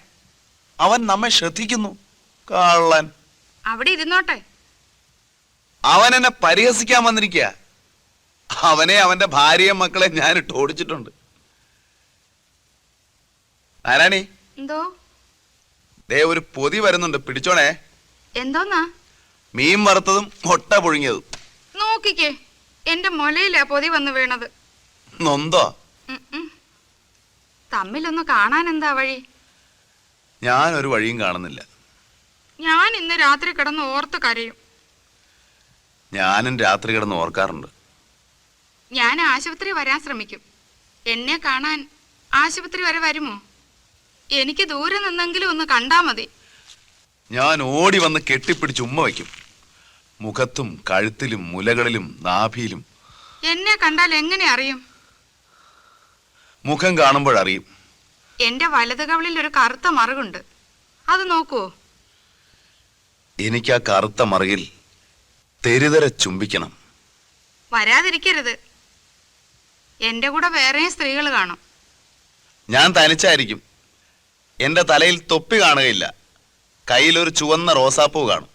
അവൻ നമ്മെ ശ്രദ്ധിക്കുന്നു. കള്ളൻ. അവിടെ ഇരുന്നോട്ടെ. അവൻ എന്നെ പരിഹസിക്കാൻ വന്നിരിക്കുക. അവനെ അവന്റെ ഭാര്യയും മക്കളെ ഞാനിട്ട് ഓടിച്ചിട്ടുണ്ട്. ആരാണി? എന്തോ? ദേ ഒരു പൊതി വരുന്നുണ്ട്, പിടിച്ചോണേ. എന്തോന്നാ? മീൻ വറുത്തതും മുട്ട പുഴുങ്ങിയതും. നോക്കിക്കേ, എന്റെ മുലയിലാ പൊതി വന്ന് വീണത്. നൊന്തോ? തമ്മിലൊന്ന് കാണാൻ എന്താ വഴി? ഞാനൊരു വഴിയും കാണുന്നില്ല. ഞാൻ ഇന്ന് രാത്രി കിടന്ന് ഓർത്ത് കരയും. ഞാനും രാത്രി കിടന്ന് ഓർക്കാറുണ്ട്. ഞാൻ ആശുപത്രി വരാൻ ശ്രമിക്കും. എന്നെ കാണാൻ ആശുപത്രി വരെ വരുമോ? എനിക്ക് ദൂരെ നിന്നെങ്കിലും ഒന്ന് കണ്ടാ മതി. ഞാൻ ഓടി വന്ന് കെട്ടിപ്പിടിച്ച് ഉമ്മ വയ്ക്കും. മുഖത്തും കഴുത്തിലും മുലകളിലും നാഭിയിലും. എന്നെ കണ്ടാൽ എങ്ങനെ അറിയും? മുഖം കാണുമ്പോഴറിയും. എന്റെ വലത് കവിളിൽ ഒരു കറുത്ത മറുകുണ്ട്, അത് നോക്കുവോ? എനിക്ക് ആ കറുത്ത മറുകിൽ തെരുതര ചുംബിക്കണം. വരാതിരിക്കരുത്. എന്റെ കൂടെ വേറെയും സ്ത്രീകൾ കാണും. ഞാൻ തനിച്ചായിരിക്കും. എന്റെ തലയിൽ തൊപ്പി കാണുകയില്ല. കയ്യിലൊരു ചുവന്ന റോസാപ്പൂ കാണും.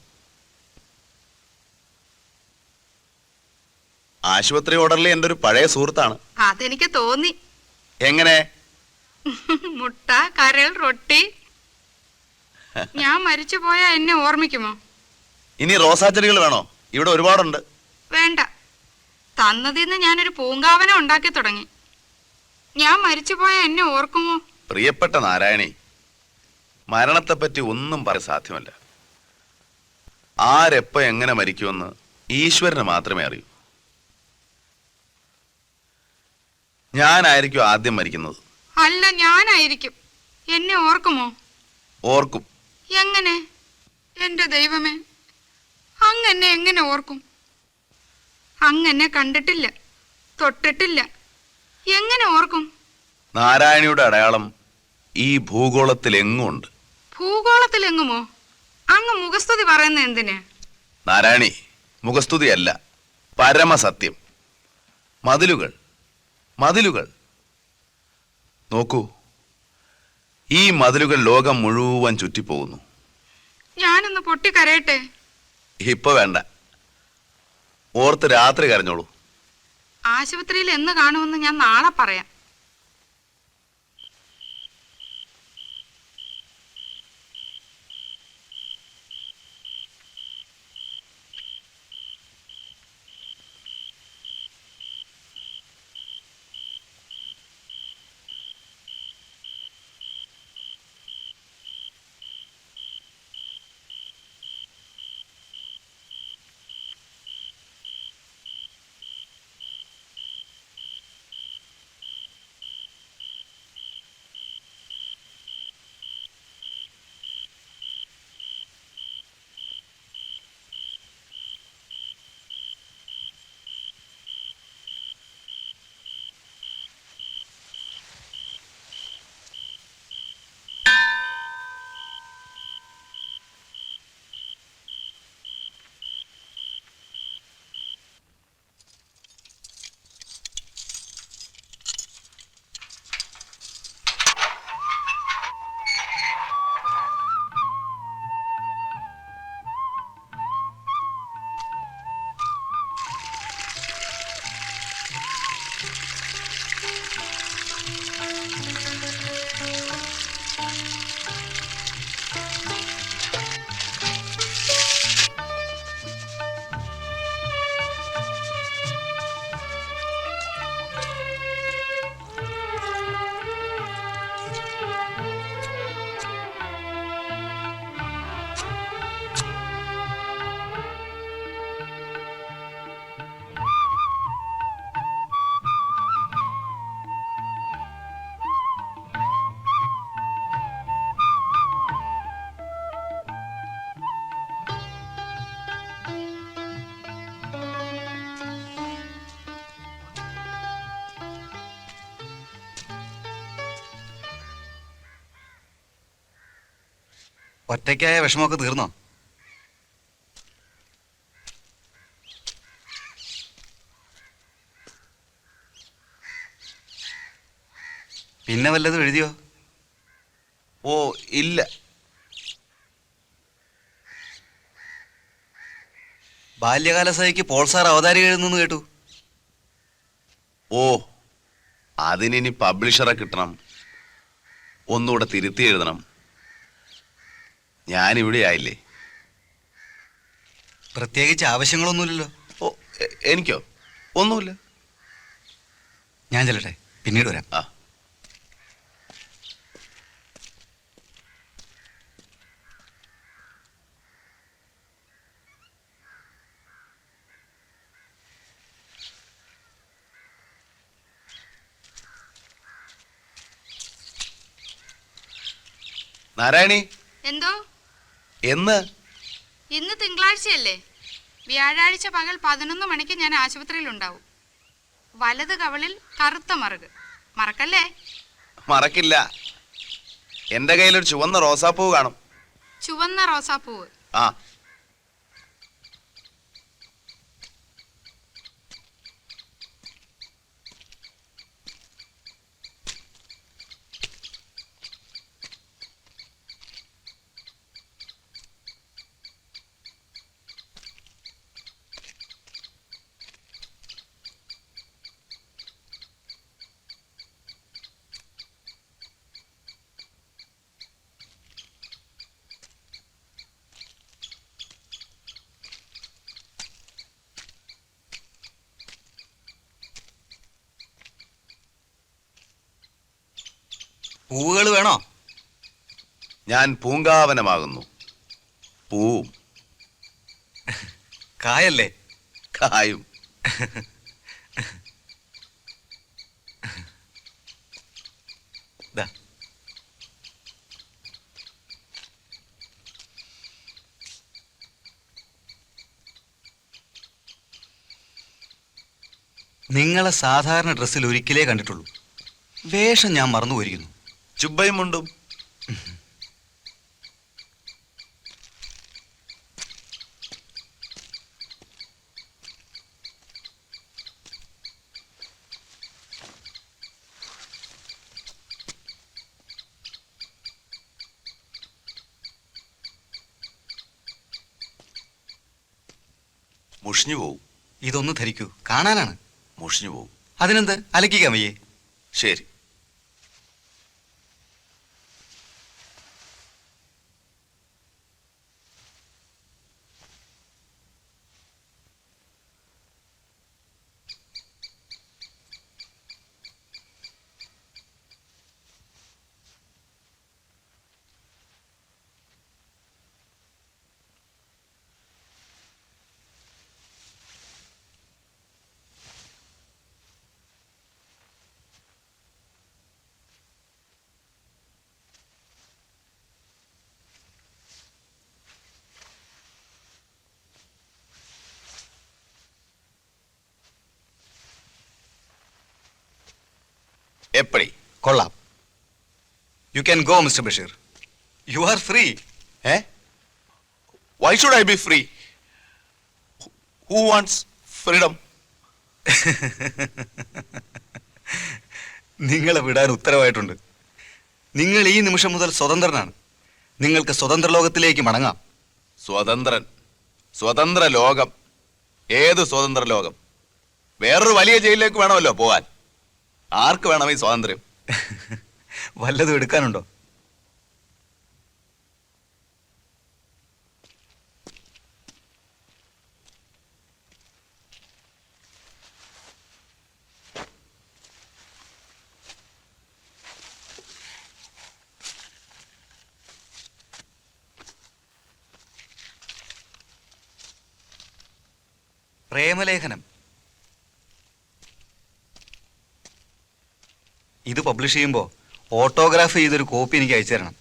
ആശുപത്രി ഓർഡറിൽ എൻ്റെ ഒരു പഴയ സുഹൃത്താണ്. അതെനിക്ക് തോന്നി. എങ്ങനെ? മുട്ട, കരൾ, റൊട്ടി. ഞാൻ മരിച്ചു പോയാ എന്നെ ഓർമ്മിക്കുമോ? ഇനി റോസാച്ചെടികൾ വേണോ? ഇവിടെ ഒരുപാടുണ്ട്. വേണ്ട. തന്നതിന്ന് ഞാനൊരു പൂങ്കാവനം ഉണ്ടാക്കി തുടങ്ങി. ഞാൻ മരിച്ചു പോയാ എന്നെ ഓർക്കുമോ? പ്രിയപ്പെട്ട നാരായണി, മരണത്തെപ്പറ്റി ഒന്നും പറയാൻ സാധ്യമല്ല. ആരെപ്പ എങ്ങനെ മരിക്കുമെന്ന് ഈശ്വരന് മാത്രമേ അറിയൂ. ഞാനായിരിക്കും ആദ്യം മരിക്കുന്നത്. അല്ല, ഞാനായിരിക്കും. എന്നെ ഓർക്കുമോ? ഓർക്കും. എങ്ങനെ? എന്റെ ദൈവമേ, അങ്ങെന്നെ എങ്ങനെ ഓർക്കും? അങ്ങെന്നെ കണ്ടിട്ടില്ല, തൊട്ടിട്ടില്ല, എങ്ങനെ ഓർക്കും? നാരായണിയുടെ അടയാളം ഈ ഭൂഗോളത്തിൽ എങ്ങുണ്ട്. ഭൂഗോളത്തിലെങ്ങുമോ? അങ്ങ് മുഖസ്തുതി പറയുന്ന എന്തിന്? നാരായണി, മുഖസ്തുതിയല്ല, പരമസത്യം. മതിലുകൾ, മതിലുകൾ നോക്കൂ. ഈ മതിലുകൾ ലോകം മുഴുവൻ ചുറ്റിപ്പോകുന്നു. ഞാനൊന്ന് പൊട്ടിക്കരയട്ടെ? ഇപ്പൊ വേണ്ട, ഓർത്ത് രാത്രി കരഞ്ഞോളൂ. ആശുപത്രിയിൽ എന്ന് കാണുമെന്ന് ഞാൻ നാളെ പറയാം. ഒറ്റയ്ക്കായ വിഷമമൊക്കെ തീർന്നോ? പിന്നെ വല്ലതും എഴുതിയോ? ഓ ഇല്ല. ബാല്യകാല സഖിക്ക് പോൾ സാർ അവതാരിക എഴുതുന്നു കേട്ടു. ഓ, അതിനി പബ്ലിഷറെ കിട്ടണം, ഒന്നുകൂടെ തിരുത്തി എഴുതണം. ഞാനിവിടെ ആയില്ലേ. പ്രത്യേകിച്ച് ആവശ്യങ്ങളൊന്നുമില്ലല്ലോ. ഓ, എനിക്കോ? ഒന്നുമില്ല. ഞാൻ ചെല്ലട്ടെ, പിന്നീട് വരാം. ആ. നാരായണി, എന്തോ? എന്ന്? ഇന്ന് തിങ്കളാഴ്ചയല്ലേ? വ്യാഴാഴ്ച പകൽ 11 മണിക്ക് ഞാൻ ആശുപത്രിയിൽ ഉണ്ടാവും. വലത് കവളിൽ കറുത്ത മറുക്. മറക്കല്ലേ? മറക്കില്ല. എന്റെ കയ്യിലൊരു ചുവന്ന റോസാപ്പൂവ് കാണും. ചുവന്ന റോസാപ്പൂവ്? ആ. പൂവുകൾ വേണോ? ഞാൻ പൂങ്കാവനമാകുന്നു. പൂവും കായല്ലേ? കായും. ദാ. നിങ്ങളെ സാധാരണ ഡ്രസ്സിൽ ഒരിക്കലേ കണ്ടിട്ടുള്ളൂ. വേഷം ഞാൻ മറന്നു പോയിരിക്കുന്നു. ചുബയും മുണ്ടും. മുഷിഞ്ഞു പോവും. ഇതൊന്ന് ധരിക്കൂ, കാണാനാണ്. മുഷിഞ്ഞു പോവും. അതിനെന്ത്, അലക്കിക്കാൻ വയ്യേ? ശരി. എപ്പടി? കൊള്ളാം. You can go mister Basheer. You are free. Why should I be free? Who wants freedom? നിങ്ങളെ വിടാൻ ഉത്തരവായിട്ടുണ്ട്. നിങ്ങൾ ഈ നിമിഷം മുതൽ സ്വതന്ത്രനാണ്. നിങ്ങൾക്ക് സ്വതന്ത്ര ലോകത്തിലേക്ക് മടങ്ങാം. സ്വതന്ത്രൻ? സ്വതന്ത്ര ലോകം? ഏത് സ്വതന്ത്ര ലോകം? വേറൊരു വലിയ ജയിലിലേക്ക് വേണമല്ലോ പോവാൻ. ആർക്ക് വേണം ഈ സ്വാതന്ത്ര്യം? വല്ലതും എടുക്കാനുണ്ടോ? പ്രേമലേഖനം. ഇത് പബ്ലിഷ് ചെയ്യുമ്പോൾ ഓട്ടോഗ്രാഫ് ചെയ്തൊരു കോപ്പി എനിക്ക് അയച്ചു തരണം.